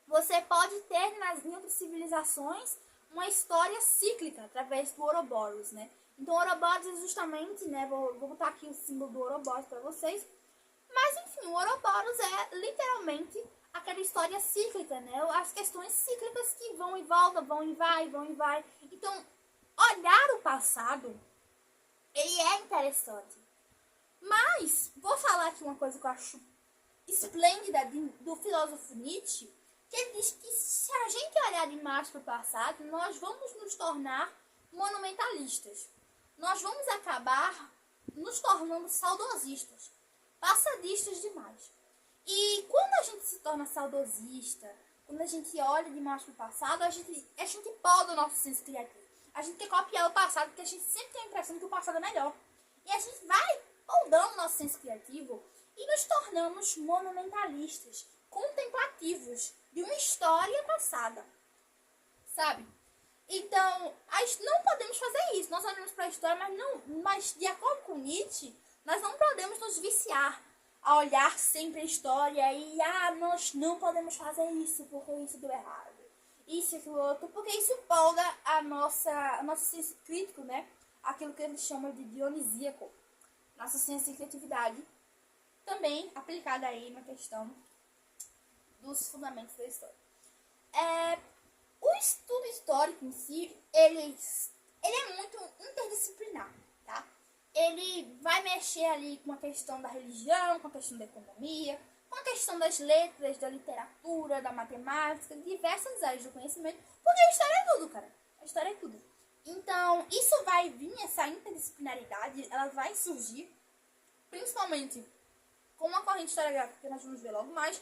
Speaker 1: Você pode ter nas outras civilizações uma história cíclica através do Ouroboros, né? Então, o Ouroboros é justamente, né? Vou botar aqui o símbolo do Ouroboros para vocês. Mas, enfim, o Ouroboros é literalmente aquela história cíclica, né? As questões cíclicas que vão e voltam, vão e vai, vão e vai. Então, olhar o passado, ele é interessante. Mas, vou falar aqui uma coisa que eu acho esplêndida do filósofo Nietzsche, que ele diz que se a gente olhar demais para o passado, nós vamos nos tornar monumentalistas. Nós vamos acabar nos tornando saudosistas, passadistas demais. E quando a gente se torna saudosista, quando a gente olha demais para o passado, a gente poda o nosso senso criativo. A gente quer copiar o passado, porque a gente sempre tem a impressão que o passado é melhor. E a gente vai podando o nosso senso criativo e nos tornamos monumentalistas, contemplativos de uma história passada, sabe? Então, não podemos fazer isso. Nós olhamos para a história, mas de acordo com Nietzsche, nós não podemos nos viciar a olhar sempre a história e nós não podemos fazer isso porque isso deu errado. Isso e aquilo outro, porque isso polda a nosso senso crítico, né? Aquilo que eles chamam de dionisíaco. Nosso senso de criatividade. Também aplicada aí na questão dos fundamentos da história. O estudo histórico em si, ele é muito interdisciplinar, tá? Ele vai mexer ali com a questão da religião, com a questão da economia, com a questão das letras, da literatura, da matemática, diversas áreas do conhecimento, porque a história é tudo, cara. A história é tudo. Então, isso vai vir, essa interdisciplinaridade, ela vai surgir, principalmente com uma corrente historiográfica que nós vamos ver logo mais,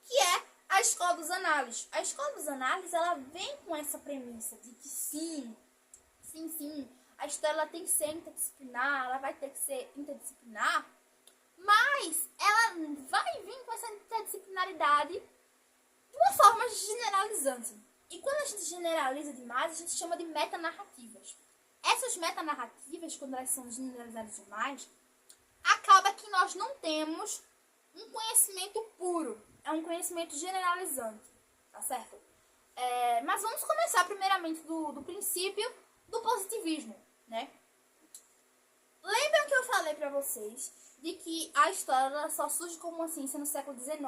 Speaker 1: que é a escola dos análises. A escola dos análises, ela vem com essa premissa de que sim, a história ela tem que ser interdisciplinar, ela vai ter que ser interdisciplinar, mas ela vai vir com essa interdisciplinaridade de uma forma generalizante. E quando a gente generaliza demais, a gente chama de metanarrativas. Essas metanarrativas, quando elas são generalizadas demais, acaba que nós não temos um conhecimento puro. É um conhecimento generalizante, tá certo? Mas vamos começar primeiramente do princípio do positivismo, né? Lembram que eu falei pra vocês de que a história ela só surge como uma ciência no século XIX,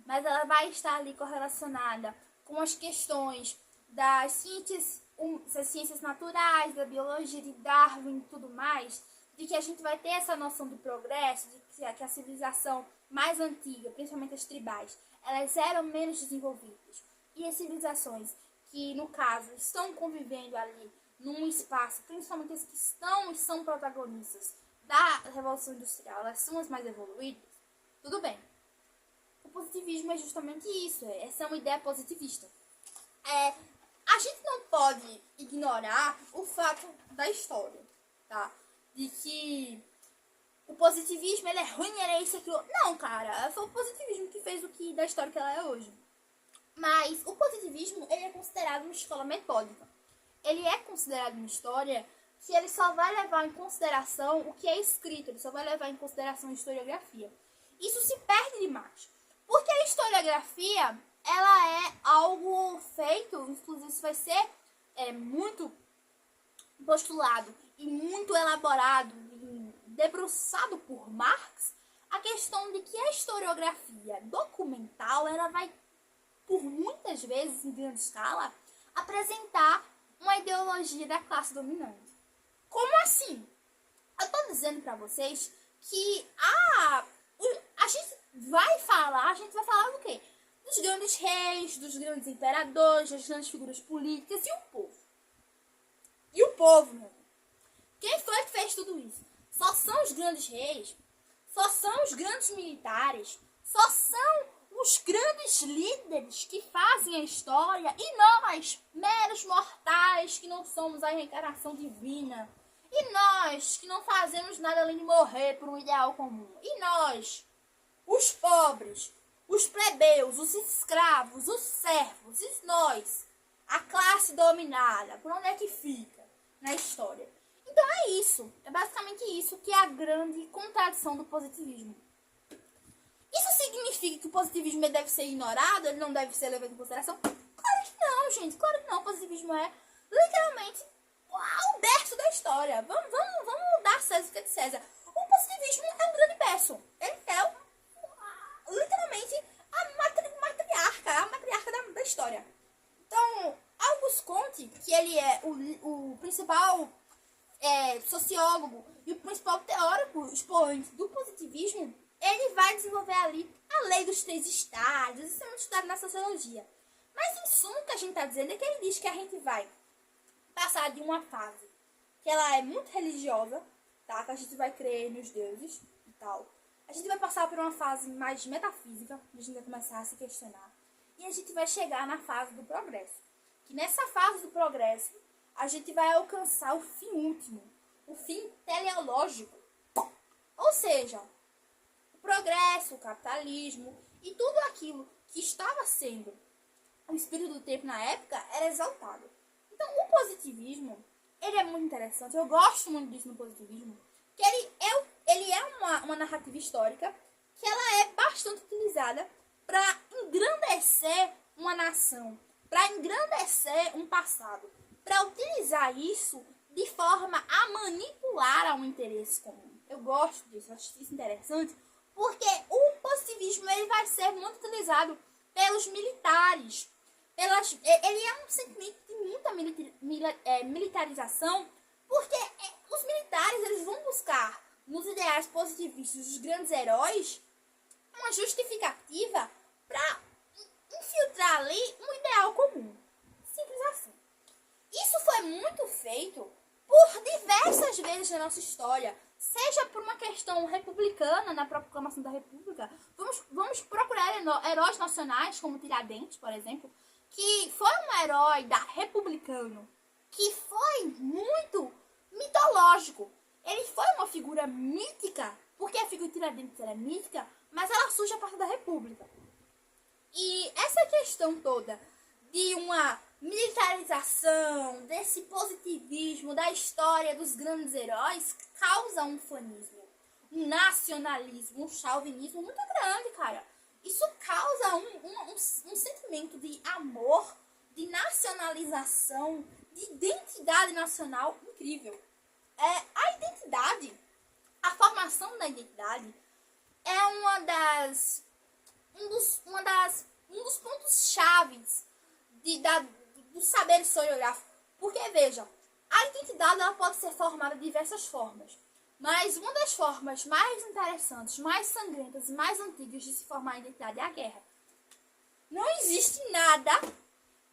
Speaker 1: mas ela vai estar ali correlacionada com as questões das ciências naturais, da biologia de Darwin e tudo mais, de que a gente vai ter essa noção do progresso, de que a civilização mais antiga, principalmente as tribais, elas eram menos desenvolvidas. E as civilizações que, no caso, estão convivendo ali num espaço, principalmente as que estão e são protagonistas da Revolução Industrial, elas são as mais evoluídas, tudo bem. O positivismo é justamente isso, essa é uma ideia positivista. A gente não pode ignorar o fato da história, tá? De que o positivismo, ele é ruim, ele é isso, aquilo. Não, cara, foi o positivismo que fez da história que ela é hoje. Mas o positivismo, ele é considerado uma escola metódica. Ele é considerado uma história que ele só vai levar em consideração o que é escrito, ele só vai levar em consideração a historiografia. Isso se perde demais. Porque a historiografia, ela é algo feito, inclusive isso vai ser muito postulado e muito elaborado e debruçado por Marx, a questão de que a historiografia documental, ela vai, por muitas vezes, em grande escala, apresentar uma ideologia da classe dominante. Como assim? Eu tô dizendo pra vocês que a gente vai falar do quê? Dos grandes reis, dos grandes imperadores, das grandes figuras políticas e o povo. E o povo, meu. Quem foi que fez tudo isso? Só são os grandes reis, só são os grandes militares, só são os grandes líderes que fazem a história e nós, meros mortais, não somos a reencarnação divina? E nós, que não fazemos nada além de morrer por um ideal comum? E nós, os pobres, os plebeus, os escravos, os servos, e nós, a classe dominada, por onde é que fica na história? Então é isso, é basicamente isso que é a grande contradição do positivismo. Isso significa que o positivismo deve ser ignorado, ele não deve ser levado em consideração? Claro que não, gente, claro que não. O positivismo é literalmente o berço da história. Vamos dar César o que é de César. O positivismo é um grande berço. Ele é literalmente a matriarca da história. Então, Auguste Comte, que ele é o principal sociólogo e o principal teórico expoente do positivismo, ele vai desenvolver ali a lei dos 3 estágios. Isso é muito estudado na sociologia. Mas, em suma, o que a gente está dizendo é que ele diz que a gente vai passar de uma fase que ela é muito religiosa, tá? Que a gente vai crer nos deuses e tal. A gente vai passar por uma fase mais metafísica, onde a gente vai começar a se questionar. E a gente vai chegar na fase do progresso. Que nessa fase do progresso, a gente vai alcançar o fim último, o fim teleológico. Ou seja, o progresso, o capitalismo e tudo aquilo que estava sendo o espírito do tempo na época era exaltado. Então, o positivismo, ele é muito interessante. Eu gosto muito disso no positivismo, que ele é uma narrativa histórica que ela é bastante utilizada para engrandecer uma nação, para engrandecer um passado, para utilizar isso de forma a manipular a um interesse comum. Eu gosto disso, acho isso interessante, porque o positivismo ele vai ser muito utilizado pelos militares. Ele é um sentimento de muita militarização, porque os militares eles vão buscar nos ideais positivistas dos grandes heróis uma justificativa para infiltrar ali um ideal comum. Simples assim. Isso foi muito feito por diversas vezes na nossa história, seja por uma questão republicana, na proclamação da República. Vamos procurar heróis nacionais, como Tiradentes, por exemplo, que foi um herói republicano, que foi muito mitológico. Ele foi uma figura mítica, porque a figura de Tiradentes era mítica, mas ela surge a partir da República. E essa questão toda de uma militarização, desse positivismo da história dos grandes heróis, causa um fanismo, um nacionalismo, um chauvinismo muito grande, cara. Isso causa um sentimento de amor, de nacionalização, de identidade nacional incrível. A identidade, a formação da identidade é um dos pontos chaves do saber historiográfico. Porque, veja, a identidade ela pode ser formada de diversas formas. Mas uma das formas mais interessantes, mais sangrentas e mais antigas de se formar a identidade é a guerra. Não existe nada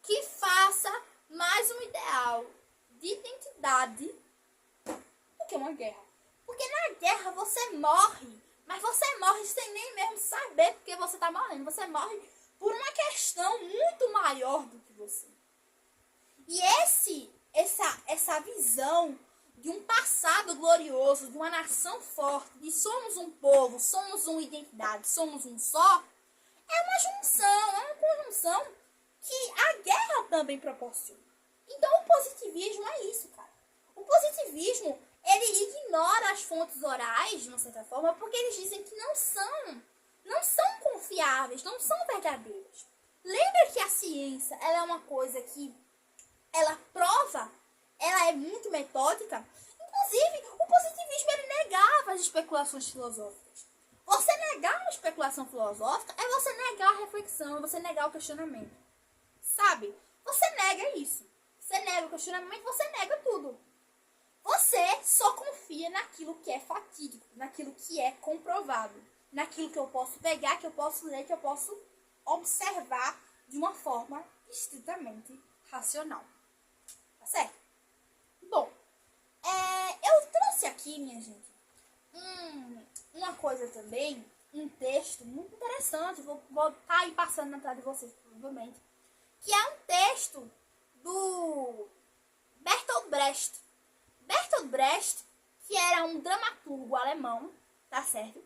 Speaker 1: que faça mais um ideal de identidade do que uma guerra. Porque na guerra você morre, mas você morre sem nem mesmo saber porque você está morrendo. Você morre por uma questão muito maior do que você. E essa visão de um passado glorioso, de uma nação forte, de somos um povo, somos uma identidade, somos um só, é uma conjunção que a guerra também proporciona. Então o positivismo é isso, cara. O positivismo, ele ignora as fontes orais, de uma certa forma, porque eles dizem que não são confiáveis, não são verdadeiras. Lembra que a ciência, ela é uma coisa que ela prova, ela é muito metódica. Inclusive, o positivismo ele negava as especulações filosóficas. Você negar uma especulação filosófica é você negar a reflexão, é você negar o questionamento. Sabe? Você nega isso. Você nega o questionamento, você nega tudo. Você só confia naquilo que é fatídico, naquilo que é comprovado, naquilo que eu posso pegar, que eu posso ler, que eu posso observar de uma forma estritamente racional. Tá certo? Bom, eu trouxe aqui, minha gente, uma coisa também, um texto muito interessante, vou estar aí passando na tela de vocês, provavelmente, que é um texto do Brecht. Bertolt Brecht, que era um dramaturgo alemão, tá certo?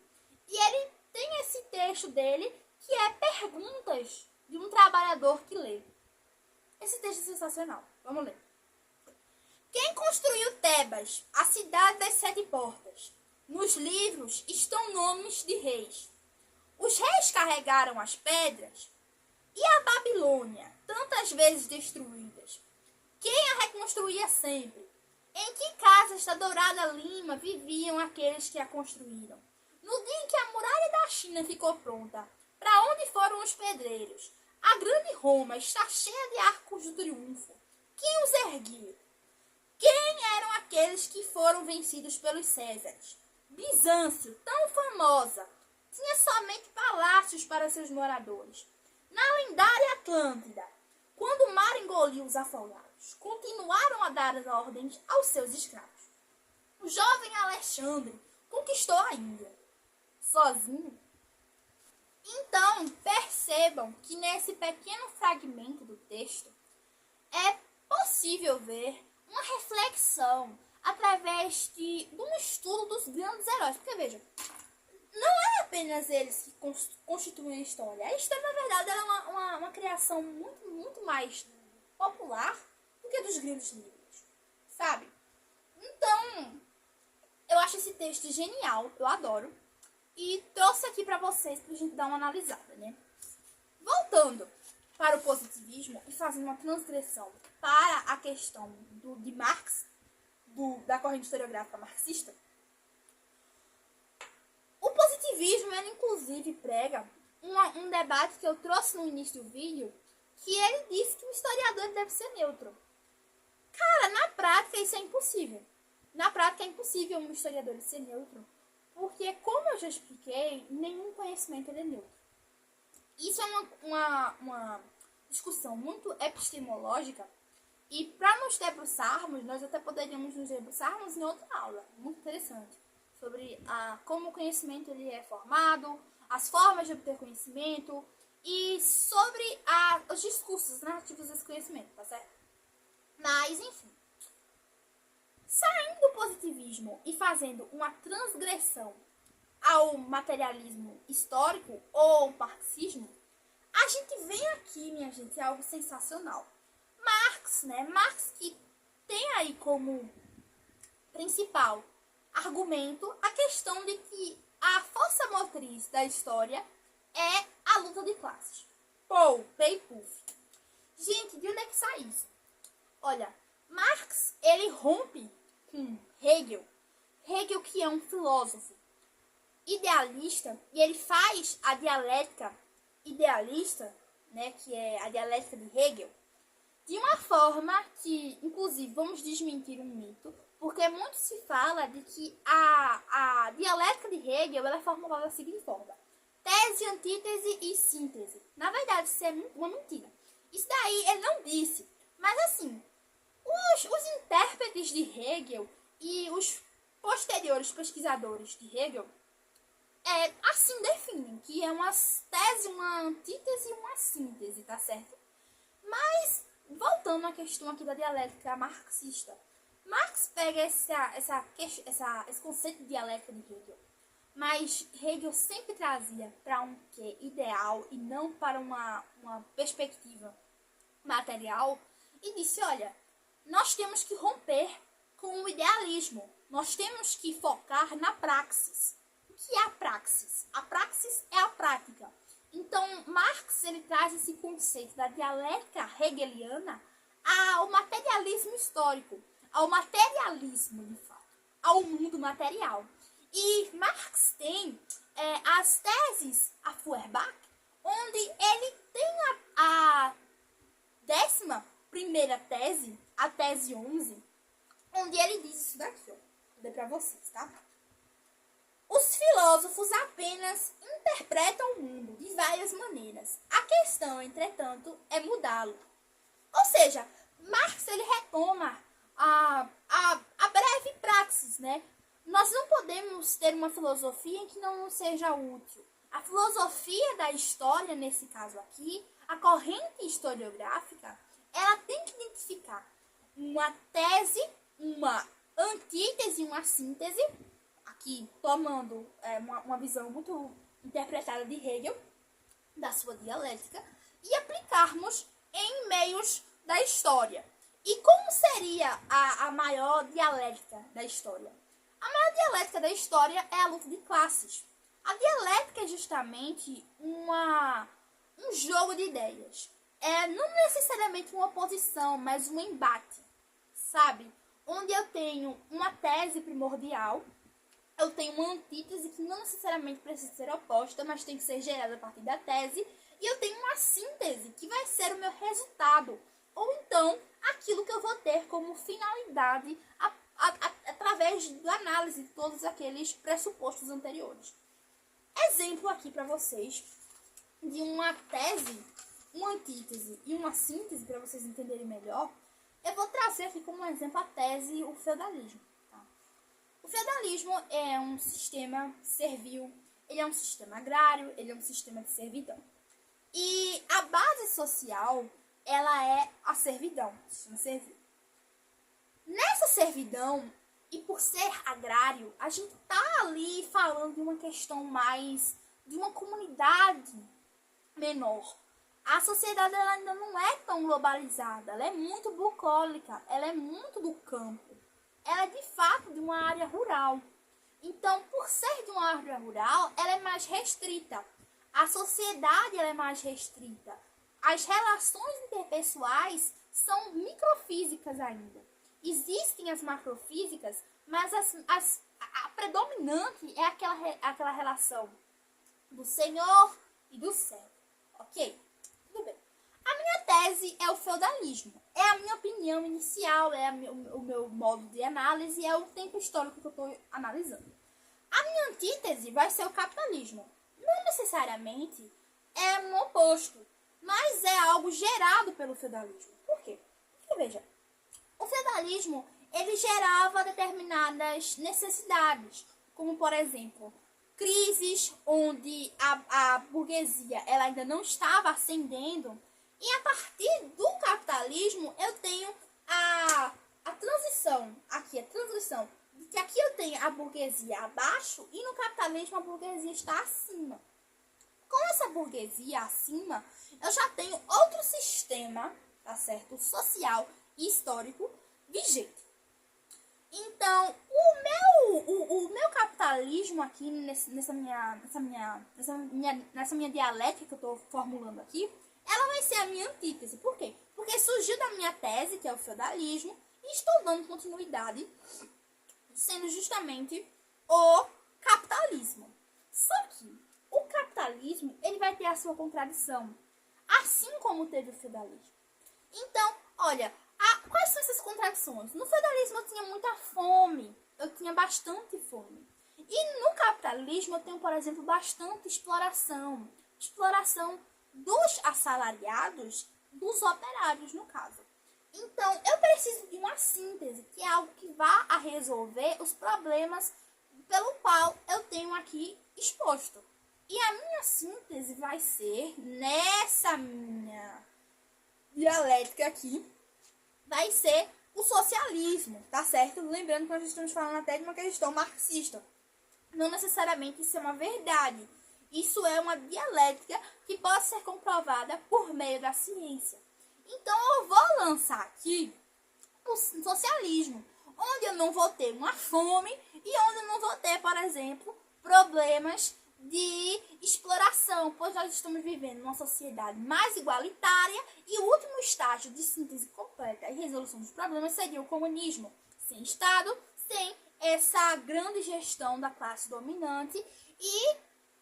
Speaker 1: E ele tem esse texto dele, que é Perguntas de um Trabalhador que Lê. Esse texto é sensacional. Vamos ler. Quem construiu Tebas, a cidade das 7 portas? Nos livros estão nomes de reis. Os reis carregaram as pedras. E a Babilônia, tantas vezes destruídas? Quem a reconstruía sempre? Em que casas da dourada lima viviam aqueles que a construíram? No dia em que a muralha da China ficou pronta, para onde foram os pedreiros? A grande Roma está cheia de arcos de triunfo. Quem os ergueu? Quem eram aqueles que foram vencidos pelos Césares? Bizâncio, tão famosa, tinha somente palácios para seus moradores. Na lendária Atlântida, quando o mar engoliu os afogados, continuaram a dar as ordens aos seus escravos. O jovem Alexandre conquistou a Índia. Sozinho? Então, percebam que nesse pequeno fragmento do texto é possível ver uma reflexão através de um estudo dos grandes heróis. Porque, veja, não é apenas eles que constituem a história. A história, na verdade, é uma criação muito, muito mais popular do que dos grandes livros, sabe? Então, eu acho esse texto genial, eu adoro. E trouxe aqui para vocês pra gente dar uma analisada, né? Voltando para o positivismo e fazendo uma transgressão para a questão de Marx, da corrente historiográfica marxista, o positivismo, ele inclusive prega um debate que eu trouxe no início do vídeo, que ele disse que o historiador deve ser neutro. Cara, na prática isso é impossível. Na prática é impossível um historiador ser neutro, porque, como eu já expliquei, nenhum conhecimento ele é neutro. Isso é uma discussão muito epistemológica, e para nos debruçarmos, nós até poderíamos nos debruçarmos em outra aula, muito interessante, sobre como o conhecimento ele é formado, as formas de obter conhecimento, e sobre os discursos narrativos desse conhecimento, tá certo? Mas, enfim. Saindo do positivismo e fazendo uma transgressão ao materialismo histórico ou marxismo, a gente vem aqui, minha gente, algo sensacional. Marx, né? Marx que tem aí como principal argumento a questão de que a força motriz da história é a luta de classes. Paul, Puff. Gente, de onde é que sai isso? Olha, Marx, ele rompe com Hegel. Hegel, que é um filósofo idealista, e ele faz a dialética idealista, né, que é a dialética de Hegel, de uma forma que, inclusive, vamos desmentir um mito, porque muito se fala de que a dialética de Hegel ela é formulada da seguinte forma: tese, antítese e síntese. Na verdade, isso é uma mentira. Isso daí ele não disse, mas assim, os intérpretes de Hegel e os posteriores pesquisadores de Hegel assim definem, que é uma tese, uma antítese e uma síntese, tá certo? Mas, voltando à questão aqui da dialética marxista, Marx pega esse conceito de dialética de Hegel, mas Hegel sempre trazia para um quê ideal e não para uma perspectiva material, e disse, olha, nós temos que romper com o idealismo, nós temos que focar na praxis. O que é a praxis? A praxis é a prática. Então, Marx ele traz esse conceito da dialética hegeliana ao materialismo histórico, ao materialismo, de fato, ao mundo material. E Marx tem as teses a Feuerbach, onde ele tem a 11ª tese, a tese 11, onde ele diz isso daqui, ó. Vou ler para vocês, tá? Os filósofos apenas interpretam o mundo de várias maneiras. A questão, entretanto, é mudá-lo. Ou seja, Marx ele retoma a breve praxis, né? Nós não podemos ter uma filosofia em que não seja útil. A filosofia da história, nesse caso aqui, a corrente historiográfica, ela tem que identificar uma tese uma antítese e uma síntese, aqui tomando uma visão muito interpretada de Hegel, da sua dialética, e aplicarmos em meios da história. E como seria a maior dialética da história? A maior dialética da história é a luta de classes. A dialética é justamente um jogo de ideias. Não necessariamente uma oposição, mas um embate, sabe? Onde eu tenho uma tese primordial, eu tenho uma antítese que não necessariamente precisa ser oposta, mas tem que ser gerada a partir da tese, e eu tenho uma síntese, que vai ser o meu resultado, ou então aquilo que eu vou ter como finalidade através da análise de todos aqueles pressupostos anteriores. Exemplo aqui para vocês de uma tese, uma antítese e uma síntese, para vocês entenderem melhor. Eu vou trazer aqui como exemplo a tese o feudalismo. Tá? O feudalismo é um sistema servil, ele é um sistema agrário, ele é um sistema de servidão. E a base social, ela é a servidão, o sistema servil. Nessa servidão, e por ser agrário, a gente tá ali falando de uma questão mais de uma comunidade menor. A sociedade ela ainda não é tão globalizada, ela é muito bucólica, ela é muito do campo. Ela é de fato de uma área rural. Então, por ser de uma área rural, ela é mais restrita. A sociedade ela é mais restrita. As relações interpessoais são microfísicas ainda. Existem as macrofísicas, mas a predominante é aquela relação do senhor e do servo. Ok? Tudo bem. A minha tese é o feudalismo. É a minha opinião inicial, o meu modo de análise, é o tempo histórico que eu estou analisando. A minha antítese vai ser o capitalismo. Não necessariamente é um oposto, mas é algo gerado pelo feudalismo. Por quê? Porque, veja, o feudalismo, ele gerava determinadas necessidades, como, por exemplo, crises onde a burguesia ela ainda não estava ascendendo, e a partir do capitalismo eu tenho a transição, aqui a transição, de que aqui eu tenho a burguesia abaixo e no capitalismo a burguesia está acima. Com essa burguesia acima, eu já tenho outro sistema, tá certo, social e histórico vigente. Então, o meu capitalismo aqui, nessa minha dialética que eu estou formulando aqui, ela vai ser a minha antítese. Por quê? Porque surgiu da minha tese, que é o feudalismo, e estou dando continuidade, sendo justamente o capitalismo. Só que o capitalismo, ele vai ter a sua contradição, assim como teve o feudalismo. Então, olha, quais são essas contradições? No feudalismo eu tinha muita fome, eu tinha bastante fome. E no capitalismo eu tenho, por exemplo, bastante exploração. Exploração dos assalariados, dos operários, no caso. Então, eu preciso de uma síntese, que é algo que vá a resolver os problemas pelo qual eu tenho aqui exposto. E a minha síntese vai ser, nessa minha dialética aqui, vai ser o socialismo, tá certo? Lembrando que nós estamos falando até de uma questão marxista. Não necessariamente isso é uma verdade. Isso é uma dialética que pode ser comprovada por meio da ciência. Então, eu vou lançar aqui o socialismo, onde eu não vou ter uma fome e onde eu não vou ter, por exemplo, problemas de exploração, pois nós estamos vivendo numa sociedade mais igualitária e o último estágio de síntese completa e resolução dos problemas seria o comunismo, sem Estado, sem essa grande gestão da classe dominante e,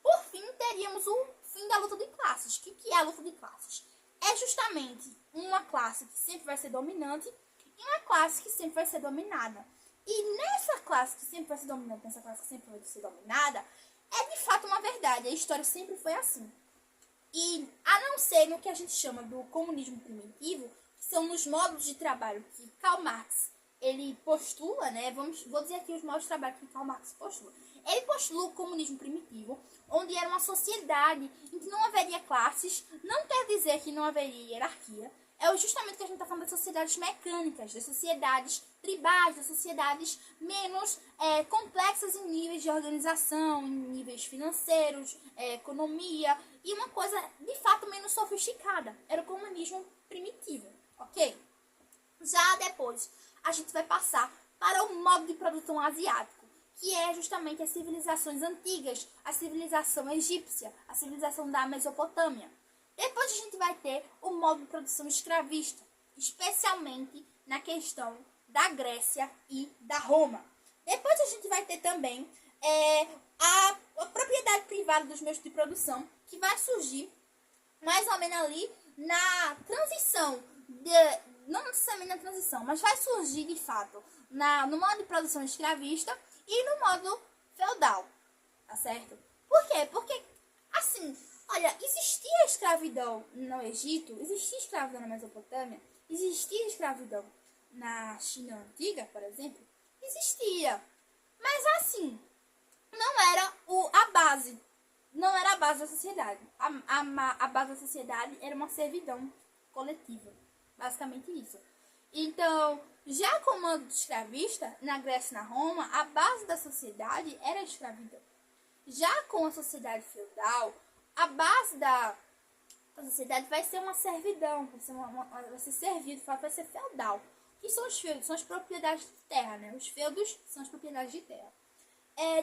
Speaker 1: por fim, teríamos o fim da luta de classes. O que é a luta de classes? É justamente uma classe que sempre vai ser dominante e uma classe que sempre vai ser dominada. E nessa classe que sempre vai ser dominante, nessa classe que sempre vai ser dominada, é de fato uma verdade. A história sempre foi assim. E a não ser no que a gente chama do comunismo primitivo, que são nos modos de trabalho que Karl Marx ele postula, né? Vou dizer aqui os modos de trabalho que Karl Marx postula. Ele postula o comunismo primitivo, onde era uma sociedade em que não haveria classes, não quer dizer que não haveria hierarquia, É justamente o que a gente está falando das sociedades mecânicas, das sociedades tribais, das sociedades menos complexas em níveis de organização, em níveis financeiros, economia, e uma coisa de fato menos sofisticada. Era o comunismo primitivo, ok? Já depois, a gente vai passar para o modo de produção asiático, que é justamente as civilizações antigas, a civilização egípcia, a civilização da Mesopotâmia. Depois a gente vai ter o modo de produção escravista, especialmente na questão da Grécia e da Roma. Depois a gente vai ter também a propriedade privada dos meios de produção, que vai surgir mais ou menos ali na transição, não necessariamente na transição, mas vai surgir de fato no modo de produção escravista e no modo feudal, tá certo? Por quê? Porque, assim, olha, existia escravidão no Egito, existia escravidão na Mesopotâmia, existia escravidão na China antiga, por exemplo, existia. Mas assim, não era a base, não era a base da sociedade. A base da sociedade era uma servidão coletiva, basicamente isso. Então, já como modo escravista, na Grécia e na Roma, a base da sociedade era a escravidão. Já com a sociedade feudal, a base da sociedade vai ser uma servidão, vai ser servido, vai ser feudal. O que são os feudos? São as propriedades de terra, né? Os feudos são as propriedades de terra.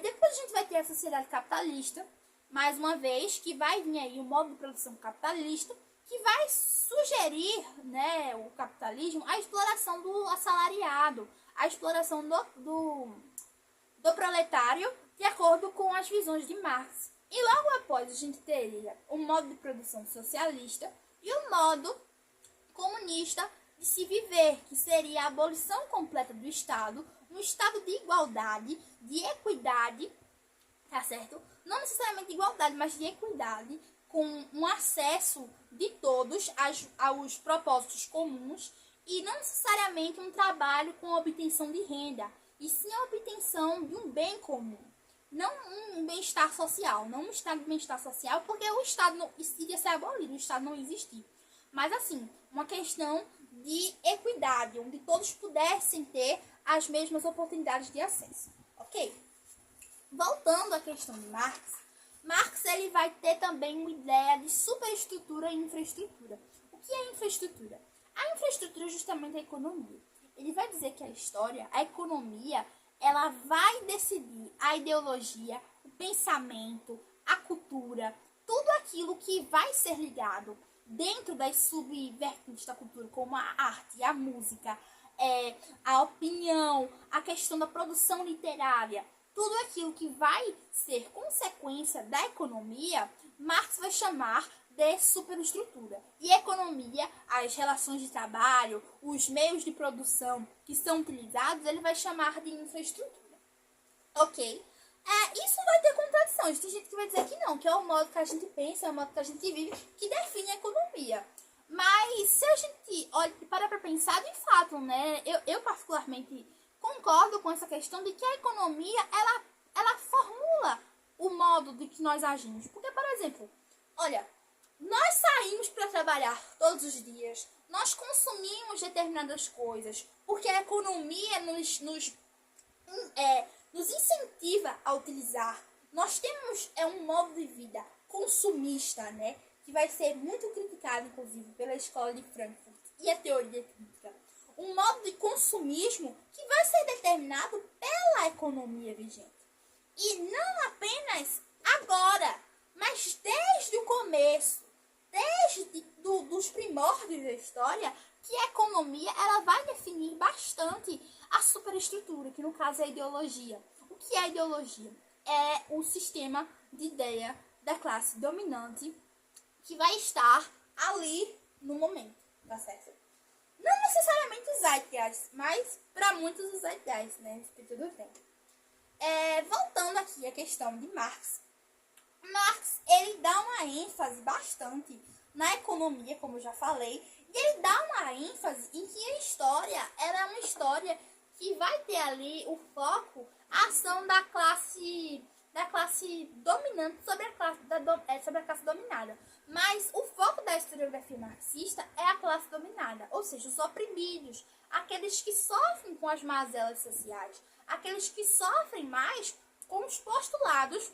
Speaker 1: Depois a gente vai ter a sociedade capitalista, mais uma vez, que vai vir aí o modo de produção capitalista, que vai sugerir, né, o capitalismo, a exploração do assalariado, a exploração do proletário, de acordo com as visões de Marx. E logo após a gente teria o modo de produção socialista e o modo comunista de se viver, que seria a abolição completa do Estado, um Estado de igualdade, de equidade, tá certo? Não necessariamente de igualdade, mas de equidade, com um acesso de todos aos propósitos comuns e não necessariamente um trabalho com obtenção de renda, e sim a obtenção de um bem comum. Não um bem-estar social, não um estado de bem-estar social, porque o Estado não iria ser abolido, o Estado não existir. Mas assim, uma questão de equidade, onde todos pudessem ter as mesmas oportunidades de acesso. Ok? Voltando à questão de Marx ele vai ter também uma ideia de superestrutura e infraestrutura. O que é infraestrutura? A infraestrutura é justamente a economia. Ele vai dizer que a história, a economia, ela vai decidir a ideologia, o pensamento, a cultura, tudo aquilo que vai ser ligado dentro das subvertentes da cultura, como a arte, a música, a opinião, a questão da produção literária, tudo aquilo que vai ser consequência da economia, Marx vai chamar de superestrutura. E economia, as relações de trabalho, os meios de produção que são utilizados, ele vai chamar de infraestrutura. Ok? Isso vai ter contradições. Tem gente que vai dizer que não, que é o modo que a gente pensa, é o modo que a gente vive, que define a economia. Mas se a gente para pensar, de fato, né? Eu particularmente concordo com essa questão de que a economia, ela formula o modo de que nós agimos. Porque, por exemplo, olha, nós saímos para trabalhar todos os dias, nós consumimos determinadas coisas, porque a economia nos incentiva a utilizar. Nós temos um modo de vida consumista, né? Que vai ser muito criticado, inclusive, pela escola de Frankfurt e a teoria crítica. Um modo de consumismo que vai ser determinado pela economia vigente. E não apenas agora, mas desde o começo, desde dos primórdios da história, que a economia ela vai definir bastante a superestrutura, que no caso é a ideologia. O que é a ideologia? É o sistema de ideia da classe dominante que vai estar ali no momento, tá certo? Não necessariamente os zeitgeist, mas para muitos os zeitgeist, né, no espírito do tempo. Voltando aqui à questão de Marx, ele dá uma ênfase bastante na economia, como eu já falei, e ele dá uma ênfase em que a história era uma história que vai ter ali o foco, a ação da classe da classe dominante sobre sobre a classe dominada. Mas o foco da historiografia marxista é a classe dominada, ou seja, os oprimidos, aqueles que sofrem com as mazelas sociais, aqueles que sofrem mais com os postulados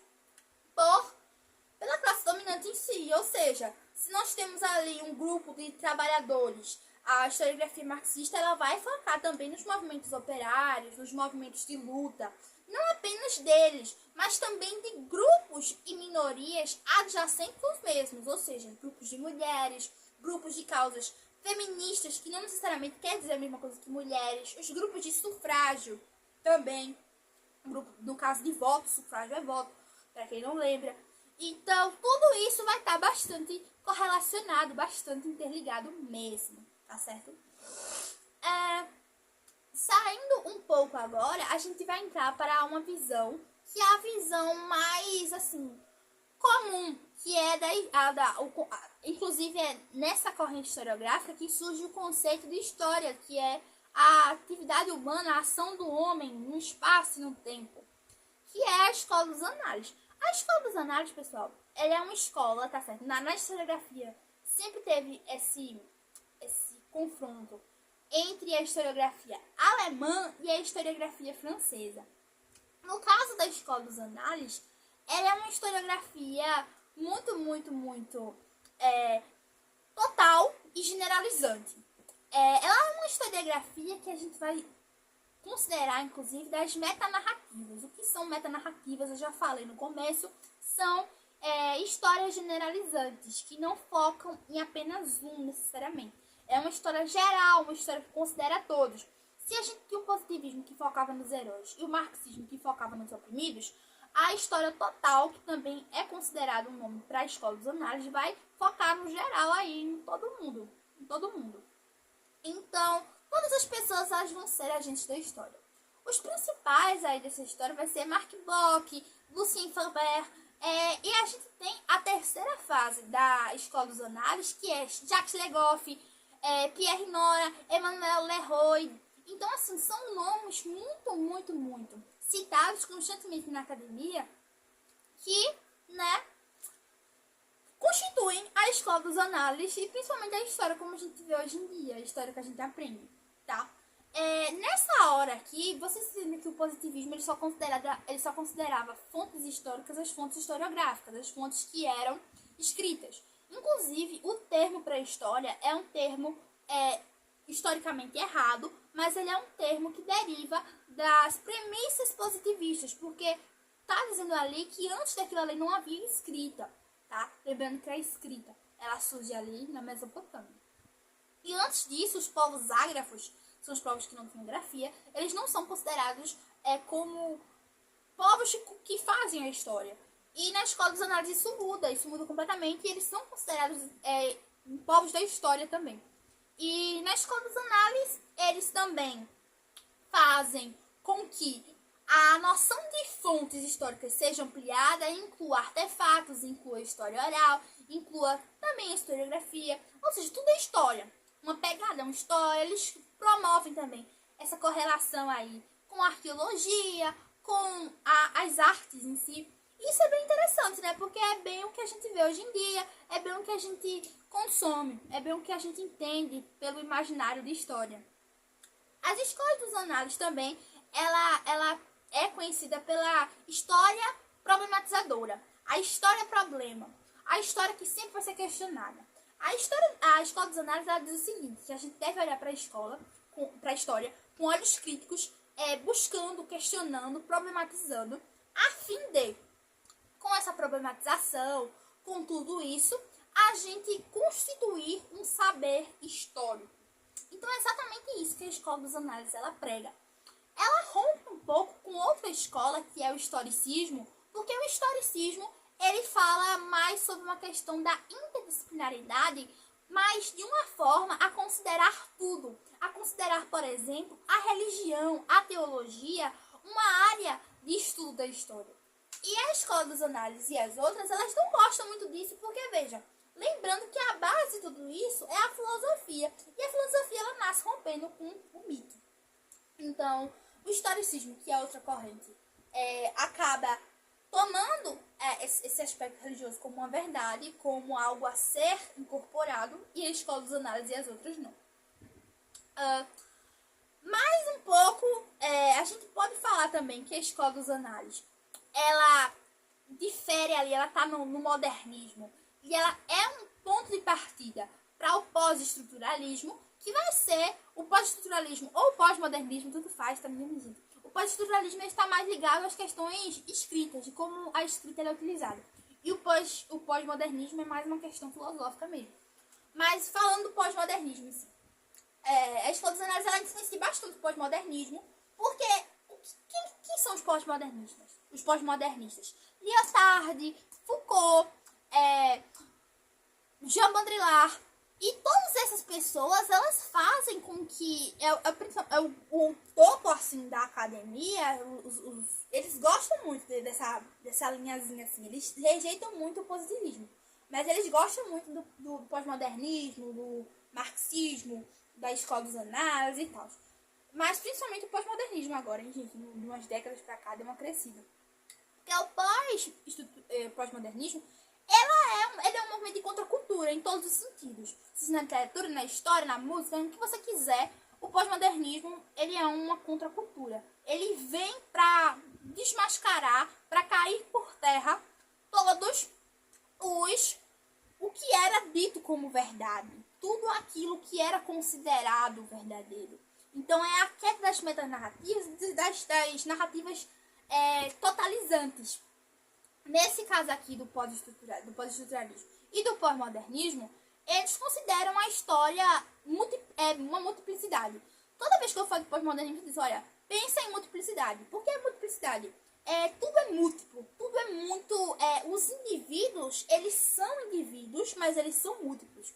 Speaker 1: pela classe dominante em si. Ou seja, se nós temos ali um grupo de trabalhadores, a historiografia marxista ela vai focar também nos movimentos operários, nos movimentos de luta, não apenas deles, mas também de grupos e minorias adjacentes aos mesmos, ou seja, grupos de mulheres, grupos de causas feministas, que não necessariamente quer dizer a mesma coisa que mulheres, os grupos de sufrágio também, no caso de voto, sufrágio é voto, para quem não lembra. Então, tudo isso vai estar bastante correlacionado, bastante interligado mesmo, tá certo? Saindo um pouco agora, a gente vai entrar para uma visão, que é a visão mais, assim, comum, que é inclusive é nessa corrente historiográfica que surge o conceito de história, que é a atividade humana, a ação do homem no espaço e no tempo, que é a escola dos análises. A escola dos análises, pessoal, ela é uma escola, tá certo? Na historiografia sempre teve esse confronto entre a historiografia alemã e a historiografia francesa. No caso da escola dos análises, ela é uma historiografia muito total e generalizante. Ela é uma historiografia que a gente vai considerar, inclusive, das metanarrativas. O que são metanarrativas, eu já falei no começo, são histórias generalizantes, que não focam em apenas um, necessariamente. É uma história geral, uma história que considera todos. Se a gente tinha o positivismo que focava nos heróis e o marxismo que focava nos oprimidos, a história total, que também é considerado um nome para a escola dos análises, vai focar no geral aí em todo mundo. Então, todas as pessoas elas vão ser agentes da história. Os principais aí dessa história vai ser Mark Bloch, Lucien Febvre, e a gente tem a terceira fase da escola dos análises, que é Jacques Legoff, Pierre Nora, Emmanuel Leroy. Então, assim, são nomes muito citados constantemente na academia que, constituem a escola dos análises e principalmente a história como a gente vê hoje em dia, a história que a gente aprende, tá? Nessa hora aqui, vocês sabem que o positivismo ele só considerava fontes históricas as fontes historiográficas, as fontes que eram escritas. Inclusive, o termo pré-história é um termo historicamente errado, mas ele é um termo que deriva das premissas positivistas, porque tá dizendo ali que antes daquilo ali não havia escrita, tá? Lembrando que a escrita, ela surge ali na Mesopotâmia. E antes disso, os povos ágrafos, são os povos que não têm grafia, eles não são considerados como povos que fazem a história. E na escola dos análises isso muda completamente, e eles são considerados povos da história também. E na escola dos análises, eles também fazem com que a noção de fontes históricas seja ampliada, inclua artefatos, inclua história oral, inclua também a historiografia, ou seja, tudo é história. Uma pegada, uma história, eles promovem também essa correlação aí com a arqueologia, com as artes em si. Isso é bem interessante, né? Porque é bem o que a gente vê hoje em dia, é bem o que a gente consome, é bem o que a gente entende pelo imaginário de história. As escolas dos análises também, ela é conhecida pela história problematizadora, a história problema, a história que sempre vai ser questionada. A escola dos análises ela diz o seguinte, que a gente deve olhar para a história com olhos críticos, buscando, questionando, problematizando, a fim de, com essa problematização, com tudo isso, a gente constituir um saber histórico. Então é exatamente isso que a escola dos análises ela prega. Ela rompe um pouco com outra escola, que é o historicismo, porque o historicismo ele fala mais sobre uma questão da interdisciplinaridade, mas de uma forma a considerar tudo. A considerar, por exemplo, a religião, a teologia, uma área de estudo da história. E a escola dos análises e as outras, elas não gostam muito disso, porque, veja, lembrando que a base de tudo isso é a filosofia. E a filosofia, ela nasce rompendo com o mito. Então, o historicismo, que é outra corrente, acaba tomando esse aspecto religioso como uma verdade, como algo a ser incorporado, e a escola dos análises e as outras não. Mais um pouco, a gente pode falar também que a escola dos análises, ela difere ali, ela está no modernismo, e ela é um ponto de partida para o pós-estruturalismo, que vai ser o pós-estruturalismo ou o pós-modernismo, tudo faz, tá me dizendo. O pós-estruturalismo está mais ligado às questões escritas, de como a escrita é utilizada. E o pós-modernismo é mais uma questão filosófica mesmo. Mas falando do pós-modernismo, assim, a escola dos análises ela influencia bastante o pós-modernismo, porque quem são os pós-modernistas? Os pós-modernistas. Lyotard, Foucault, Jean Baudrillard, e todas essas pessoas, elas fazem com que o topo assim da academia, eles gostam muito dessa linhazinha assim, eles rejeitam muito o positivismo, mas eles gostam muito do pós-modernismo, do marxismo, da escola dos análises e tal. Mas principalmente o pós-modernismo agora, hein, gente, de umas décadas pra cá deu uma crescida. Porque o pós-modernismo, ele é um movimento de contracultura em todos os sentidos. Seja na literatura, na história, na música, no que você quiser, o pós-modernismo, ele é uma contracultura. Ele vem para desmascarar, para cair por terra todos o que era dito como verdade. Tudo aquilo que era considerado verdadeiro. Então é a queda das metanarrativas, das narrativas totalizantes. Nesse caso aqui do pós-estruturalismo e do pós-modernismo, eles consideram a história uma multiplicidade. Toda vez que eu falo de pós-modernismo, eu digo, olha, pensa em multiplicidade. Por que multiplicidade? Tudo é múltiplo, tudo é muito... os indivíduos, eles são indivíduos, mas eles são múltiplos.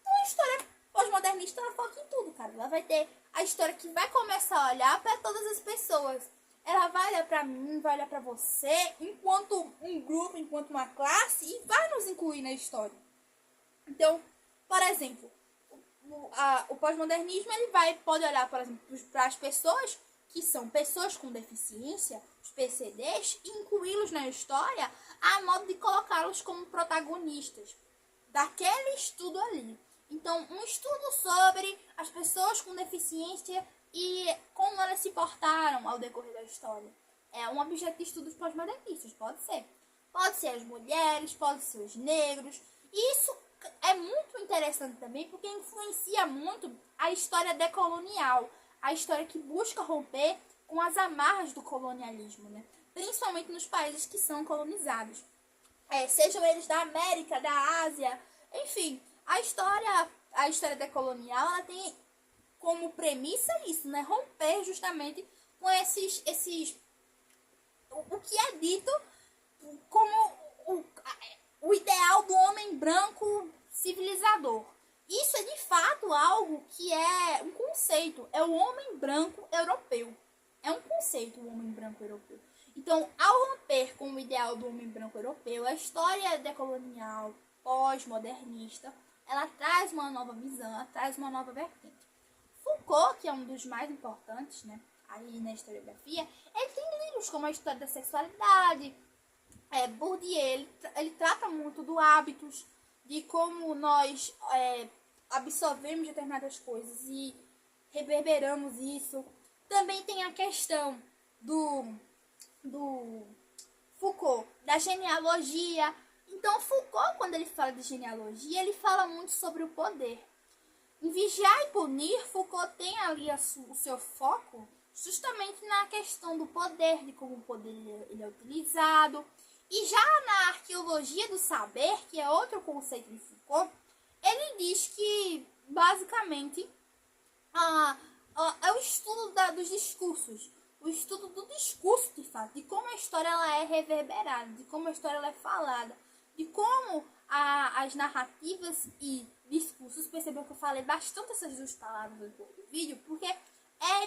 Speaker 1: Então a história pós-modernista, ela foca em tudo, cara. Ela vai ter a história que vai começar a olhar para todas as pessoas. Ela vai olhar para mim, vai olhar para você, enquanto um grupo, enquanto uma classe, e vai nos incluir na história. Então, por exemplo, o pós-modernismo, ele pode olhar, por exemplo, para as pessoas que são pessoas com deficiência, os PCDs, e incluí-los na história a modo de colocá-los como protagonistas daquele estudo ali. Então, um estudo sobre as pessoas com deficiência e como elas se portaram ao decorrer da história. É um objeto de estudos pós-modernistas, pode ser. Pode ser as mulheres, pode ser os negros. E isso é muito interessante também, porque influencia muito a história decolonial, a história que busca romper com as amarras do colonialismo, né? Principalmente nos países que são colonizados. Sejam eles da América, da Ásia, enfim, a história decolonial, ela tem como premissa isso, né? Romper justamente com o que é dito como o ideal do homem branco civilizador. Isso é de fato algo que é um conceito, é o homem branco europeu. É um conceito, o homem branco europeu. Então, ao romper com o ideal do homem branco europeu, a história decolonial, pós-modernista, ela traz uma nova visão, ela traz uma nova vertente. Foucault, que é um dos mais importantes, né, aí na historiografia, ele tem livros como a História da Sexualidade, Bourdieu, ele trata muito do hábitos, de como nós absorvemos determinadas coisas e reverberamos isso. Também tem a questão do Foucault, da genealogia. Então, Foucault, quando ele fala de genealogia, ele fala muito sobre o poder. Em Vigiar e Punir, Foucault tem ali o seu foco justamente na questão do poder, de como o poder ele é utilizado. E já na arqueologia do saber, que é outro conceito de Foucault, ele diz que, basicamente, é o estudo dos discursos, o estudo do discurso, de fato, de como a história ela é reverberada, de como a história ela é falada, de como as narrativas e discursos, percebeu que eu falei bastante essas duas palavras no vídeo, porque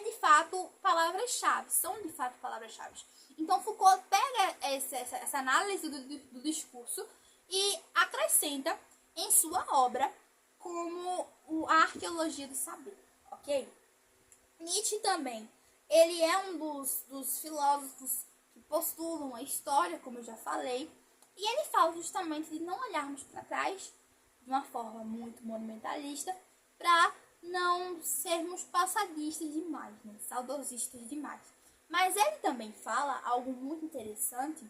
Speaker 1: de fato palavras-chave, são de fato palavras-chave. Então Foucault pega essa análise do discurso e acrescenta em sua obra como a arqueologia do saber, ok? Nietzsche também, ele é um dos filósofos que postulam a história, como eu já falei, e ele fala justamente de não olharmos para trás de uma forma muito monumentalista para não sermos passadistas demais, né? Saudosistas demais. Mas ele também fala algo muito interessante,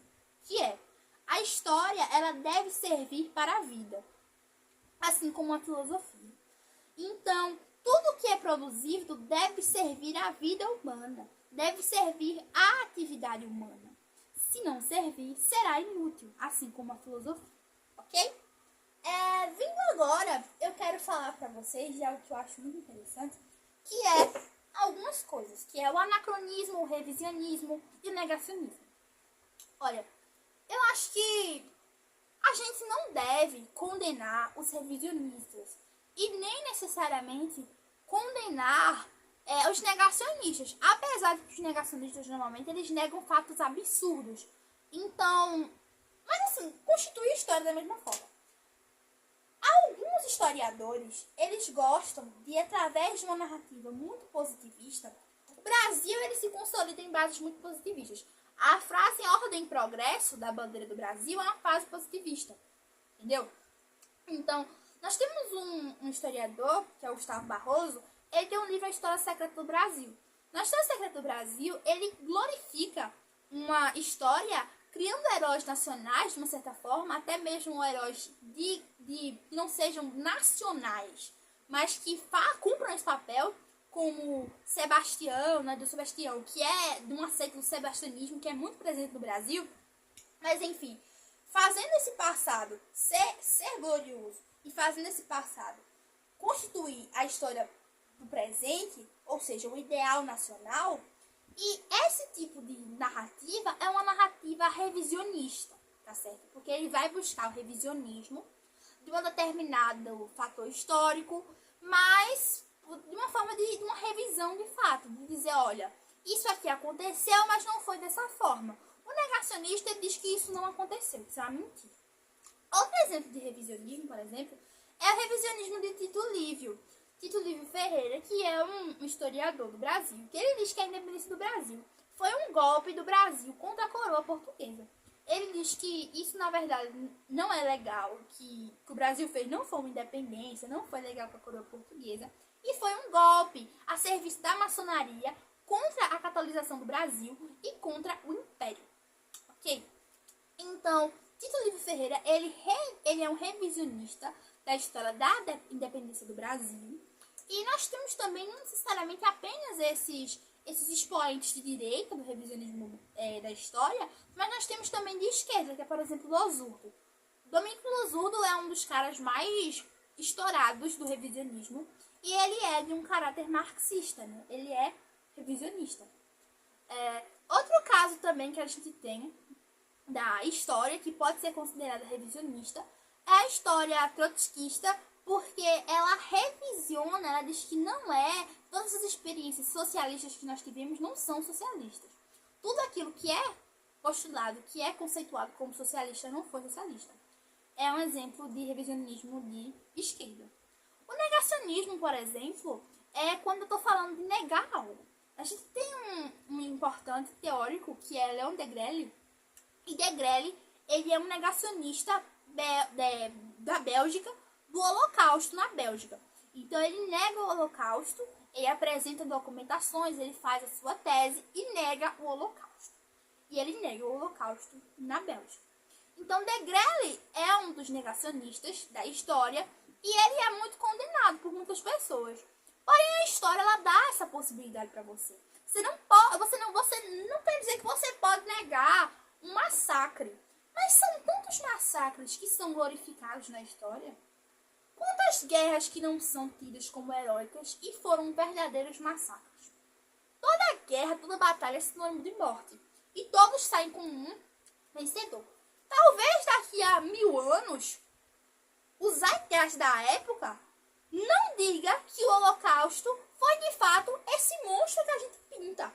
Speaker 1: que é a história ela deve servir para a vida, assim como a filosofia. Então, tudo que é produzido deve servir à vida humana, deve servir à atividade humana. Se não servir, será inútil, assim como a filosofia, ok? Vindo agora, eu quero falar para vocês de algo que eu acho muito interessante, que é algumas coisas, que é o anacronismo, o revisionismo e o negacionismo. Olha, eu acho que a gente não deve condenar os revisionistas e nem necessariamente condenar os negacionistas, apesar de que os negacionistas normalmente eles negam fatos absurdos. Então, mas assim, constitui a história da mesma forma. Alguns historiadores, eles gostam de, através de uma narrativa muito positivista, o Brasil ele se consolida em bases muito positivistas. A frase em ordem e progresso da bandeira do Brasil é uma frase positivista, entendeu? Então, nós temos um historiador, que é o Gustavo Barroso, ele tem um livro A História Secreta do Brasil. Na História Secreta do Brasil, ele glorifica uma história criando heróis nacionais, de uma certa forma, até mesmo heróis que não sejam nacionais, mas que cumpram esse papel, como Sebastião, né, do Sebastião, que é de um aceito do sebastianismo, que é muito presente no Brasil. Mas, enfim, fazendo esse passado ser glorioso e fazendo esse passado constituir a história do presente, ou seja, o ideal nacional. E esse tipo de narrativa é uma narrativa revisionista, tá certo? Porque ele vai buscar o revisionismo de um determinado fator histórico, mas de uma forma de uma revisão de fato, de dizer, olha, isso aqui aconteceu, mas não foi dessa forma. O negacionista diz que isso não aconteceu, que isso é uma mentira. Outro exemplo de revisionismo, por exemplo, é o revisionismo de Tito Livio. Tito Livio Ferreira, que é um historiador do Brasil, que ele diz que a independência do Brasil foi um golpe do Brasil contra a coroa portuguesa. Ele diz que isso, na verdade, não é legal, que o Brasil fez não foi uma independência, não foi legal com a coroa portuguesa, e foi um golpe a serviço da maçonaria contra a catolização do Brasil e contra o Império. Ok? Então, Tito Livio Ferreira, ele é um revisionista da história da independência do Brasil. E nós temos também, não necessariamente apenas esses expoentes de direita do revisionismo da história, mas nós temos também de esquerda, que é, por exemplo, Losurdo. Domingos Losurdo é um dos caras mais estourados do revisionismo e ele é de um caráter marxista, né? Ele é revisionista. Outro caso também que a gente tem da história, que pode ser considerada revisionista, é a história trotskista, porque ela revisiona, ela diz que não é, todas as experiências socialistas que nós tivemos não são socialistas. Tudo aquilo que é postulado, que é conceituado como socialista, não foi socialista. É um exemplo de revisionismo de esquerda. O negacionismo, por exemplo, é quando eu estou falando de negar algo. A gente tem um importante teórico, que é Leon Degrelle, e Degrelle, ele é um negacionista da Bélgica, do Holocausto na Bélgica. Então ele nega o Holocausto, ele apresenta documentações, ele faz a sua tese e nega o Holocausto. E ele nega o Holocausto na Bélgica. Então Degrelle é um dos negacionistas da história e ele é muito condenado por muitas pessoas. Porém a história ela dá essa possibilidade para você. Você não quer dizer que você pode negar um massacre. Mas são tantos massacres que são glorificados na história. Quantas guerras que não são tidas como heróicas e foram verdadeiros massacres? Toda guerra, toda batalha é sinônimo de morte. E todos saem com um vencedor. Talvez daqui a 1000 anos, o zeitgeist da época não diga que o Holocausto foi de fato esse monstro que a gente pinta.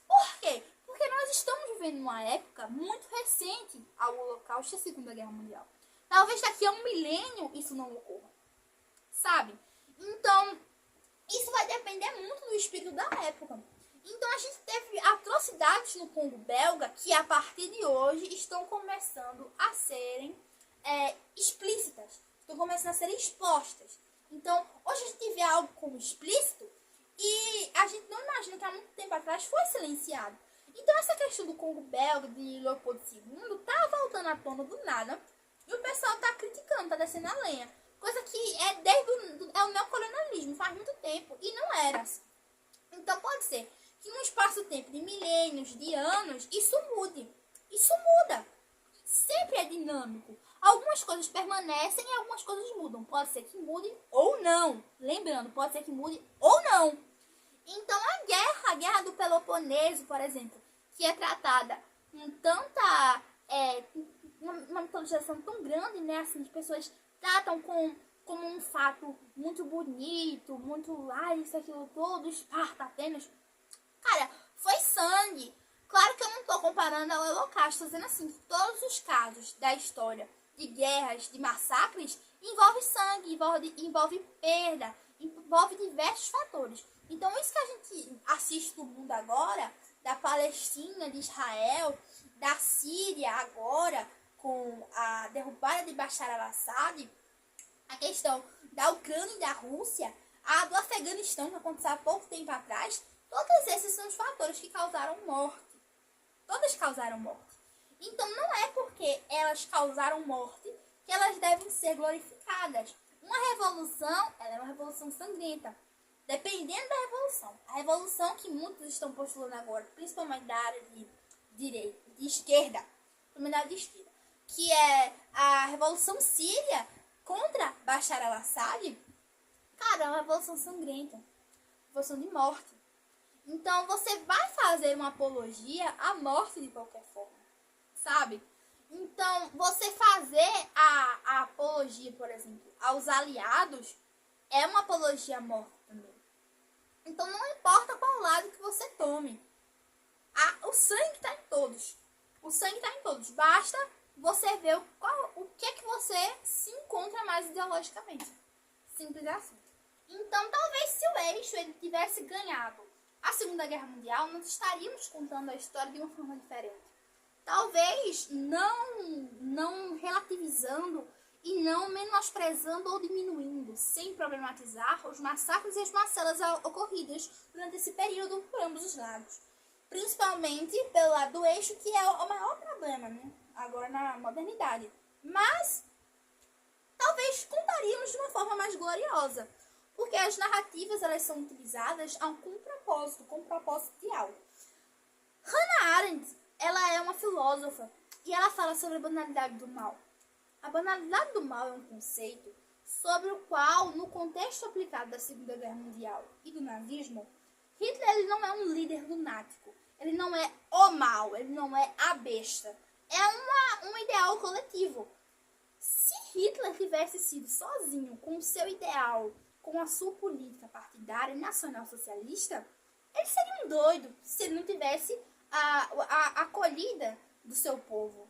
Speaker 1: Por quê? Porque nós estamos vivendo uma época muito recente ao Holocausto e à Segunda Guerra Mundial. Talvez daqui a 1 milênio isso não ocorra. Sabe? Então, isso vai depender muito do espírito da época. Então, a gente teve atrocidades no Congo belga que a partir de hoje estão começando a serem explícitas, estão começando a ser expostas. Então, hoje a gente vê algo como explícito e a gente não imagina que há muito tempo atrás foi silenciado. Então, essa questão do Congo belga, de Leopoldo II, tá voltando à tona do nada e o pessoal tá criticando, tá descendo a lenha. Coisa que é desde o neocolonialismo, faz muito tempo, e não era assim. Então, pode ser que num espaço-tempo de milênios, de anos, isso mude. Isso muda. Sempre é dinâmico. Algumas coisas permanecem e algumas coisas mudam. Pode ser que mude ou não. Lembrando, pode ser que mude ou não. Então, a guerra do Peloponeso, por exemplo, que é tratada com tanta... uma mitologização tão grande, né? Assim, as pessoas tratam como um fato muito bonito, muito... isso, aquilo todo, Esparta, Atenas. Cara, foi sangue. Claro que eu não estou comparando ao Holocausto, estou dizendo assim, que todos os casos da história de guerras, de massacres, envolve sangue, envolve perda, envolve diversos fatores. Então, isso que a gente assiste no mundo agora, da Palestina, de Israel, da Síria agora, com a derrubada de Bashar al-Assad, a questão da Ucrânia e da Rússia, a do Afeganistão, que aconteceu há pouco tempo atrás, todos esses são os fatores que causaram morte. Todas causaram morte. Então, não é porque elas causaram morte que elas devem ser glorificadas. Uma revolução, ela é uma revolução sangrenta. Dependendo da revolução. A revolução que muitos estão postulando agora, principalmente da área de direita, de esquerda, que é a revolução síria contra Bashar al-Assad, cara, é uma revolução sangrenta. Revolução de morte. Então, você vai fazer uma apologia à morte de qualquer forma, sabe? Então, você fazer a apologia, por exemplo, aos aliados, é uma apologia à morte também. Então, não importa qual lado que você tome. O sangue está em todos. O sangue está em todos. Basta você ver o que é que você se encontra mais ideologicamente. Simples assim. Então, talvez se o eixo ele tivesse ganhado a Segunda Guerra Mundial, nós estaríamos contando a história de uma forma diferente. Talvez não relativizando e não menosprezando ou diminuindo, sem problematizar os massacres e as macelas ocorridas durante esse período por ambos os lados. Principalmente pelo lado do eixo, que é o maior problema, né? Agora na modernidade. Mas talvez contaríamos de uma forma mais gloriosa. Porque as narrativas elas são utilizadas com um propósito de algo. Hannah Arendt, ela é uma filósofa e ela fala sobre a banalidade do mal. A banalidade do mal é um conceito sobre o qual, no contexto aplicado da Segunda Guerra Mundial e do nazismo, Hitler ele não é um líder lunático, ele não é o mal, ele não é a besta. É um ideal coletivo. Se Hitler tivesse sido sozinho com o seu ideal, com a sua política partidária e nacional-socialista, ele seria um doido se ele não tivesse a acolhida do seu povo.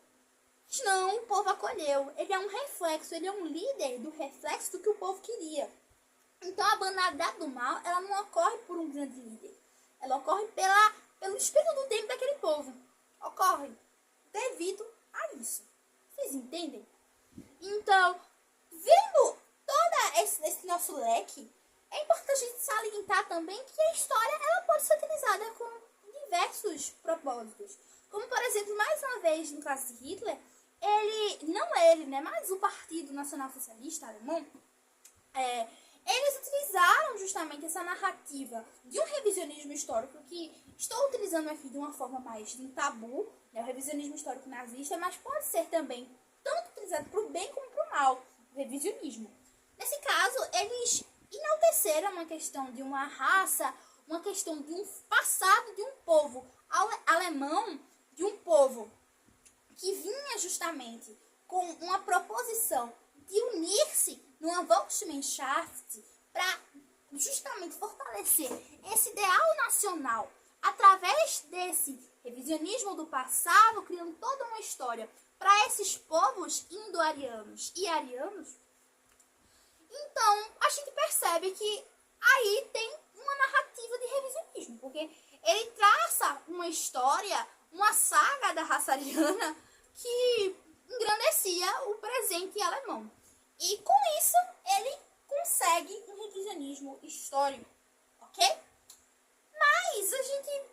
Speaker 1: Mas não, o povo acolheu. Ele é um reflexo, ele é um líder do reflexo do que o povo queria. Então a banalidade do mal, ela não ocorre por um grande líder. Ela ocorre pelo espírito do tempo daquele povo. Ocorre devido a isso. Vocês entendem? Então, vendo todo esse nosso leque, é importante a gente salientar também que a história ela pode ser utilizada com diversos propósitos. Como, por exemplo, mais uma vez, no caso de Hitler, mas o Partido Nacional Socialista Alemão, eles utilizaram justamente essa narrativa de um revisionismo histórico, que estou utilizando aqui de uma forma mais de um tabu, né, o revisionismo histórico nazista, mas pode ser também tanto utilizado para o bem como para o mal, o revisionismo. Nesse caso, eles enalteceram uma questão de uma raça, uma questão de um passado de um povo alemão, de um povo que vinha justamente com uma proposição de unir-se numa Volksgemeinschaft para justamente fortalecer esse ideal nacional através desse revisionismo do passado, criando toda uma história para esses povos indo-arianos e arianos. Então, a gente percebe que aí tem uma narrativa de revisionismo, porque ele traça uma história, uma saga da raça ariana que engrandecia o presente alemão. E com isso, ele consegue um revisionismo histórico, ok? Mas a gente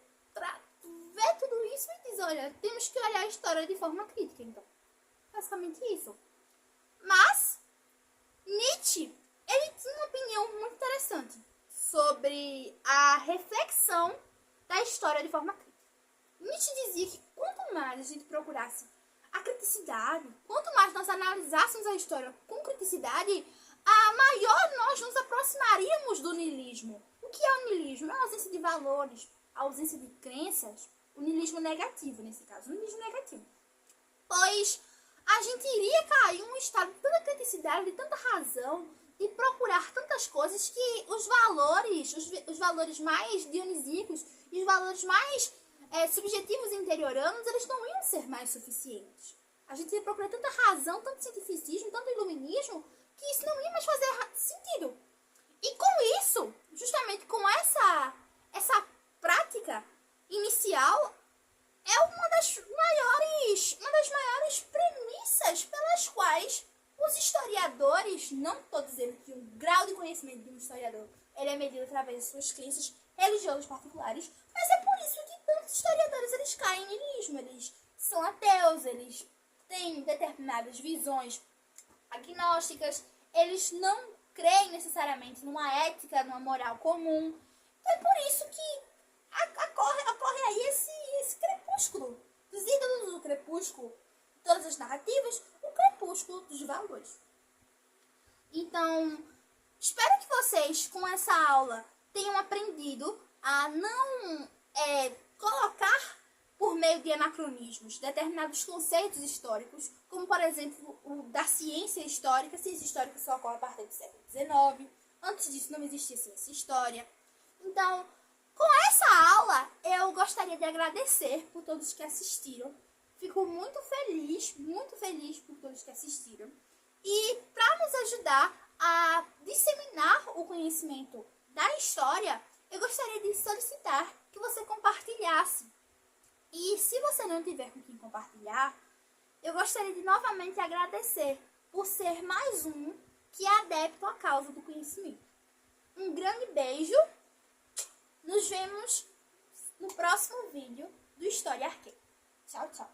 Speaker 1: vê tudo isso e diz, olha, temos que olhar a história de forma crítica, então. Basicamente isso. Mas Nietzsche, ele tinha uma opinião muito interessante sobre a reflexão da história de forma crítica. Nietzsche dizia que quanto mais a gente procurasse a criticidade, quanto mais nós analisássemos a história com criticidade, a maior nós nos aproximaríamos do niilismo. O que é o niilismo? É a ausência de valores, a ausência de crenças, o niilismo negativo, nesse caso, o niilismo negativo. Pois a gente iria cair em um estado de tanta criticidade, de tanta razão, de procurar tantas coisas que os valores mais dionisíacos e os valores mais subjetivos e interioranos, eles não iam ser mais suficientes. A gente ia procurar tanta razão, tanto cientificismo, tanto iluminismo, que isso não ia mais fazer sentido. E com isso, justamente com essa prática inicial, é uma das maiores premissas pelas quais os historiadores, não estou dizendo que o grau de conhecimento de um historiador ele é medido através de suas crenças religiosas particulares, mas é por isso que tantos historiadores eles caem em niilismo, eles são ateus, eles têm determinadas visões agnósticas, eles não creem necessariamente numa ética, numa moral comum. Então é por isso que ocorre aí esse crepúsculo dos ídolos do crepúsculo, todas as narrativas, o crepúsculo dos valores. Então, espero que vocês, com essa aula, tenham aprendido a não colocar por meio de anacronismos determinados conceitos históricos, como, por exemplo, o da ciência histórica. A ciência histórica só ocorre a partir do século XIX. Antes disso, não existia ciência história. Então, com essa aula, eu gostaria de agradecer por todos que assistiram. Fico muito feliz por todos que assistiram. E para nos ajudar a disseminar o conhecimento da história, eu gostaria de solicitar que você compartilhasse. E se você não tiver com quem compartilhar, eu gostaria de novamente agradecer por ser mais um que é adepto à causa do conhecimento. Um grande beijo. Nos vemos no próximo vídeo do História Arquê. Tchau, tchau.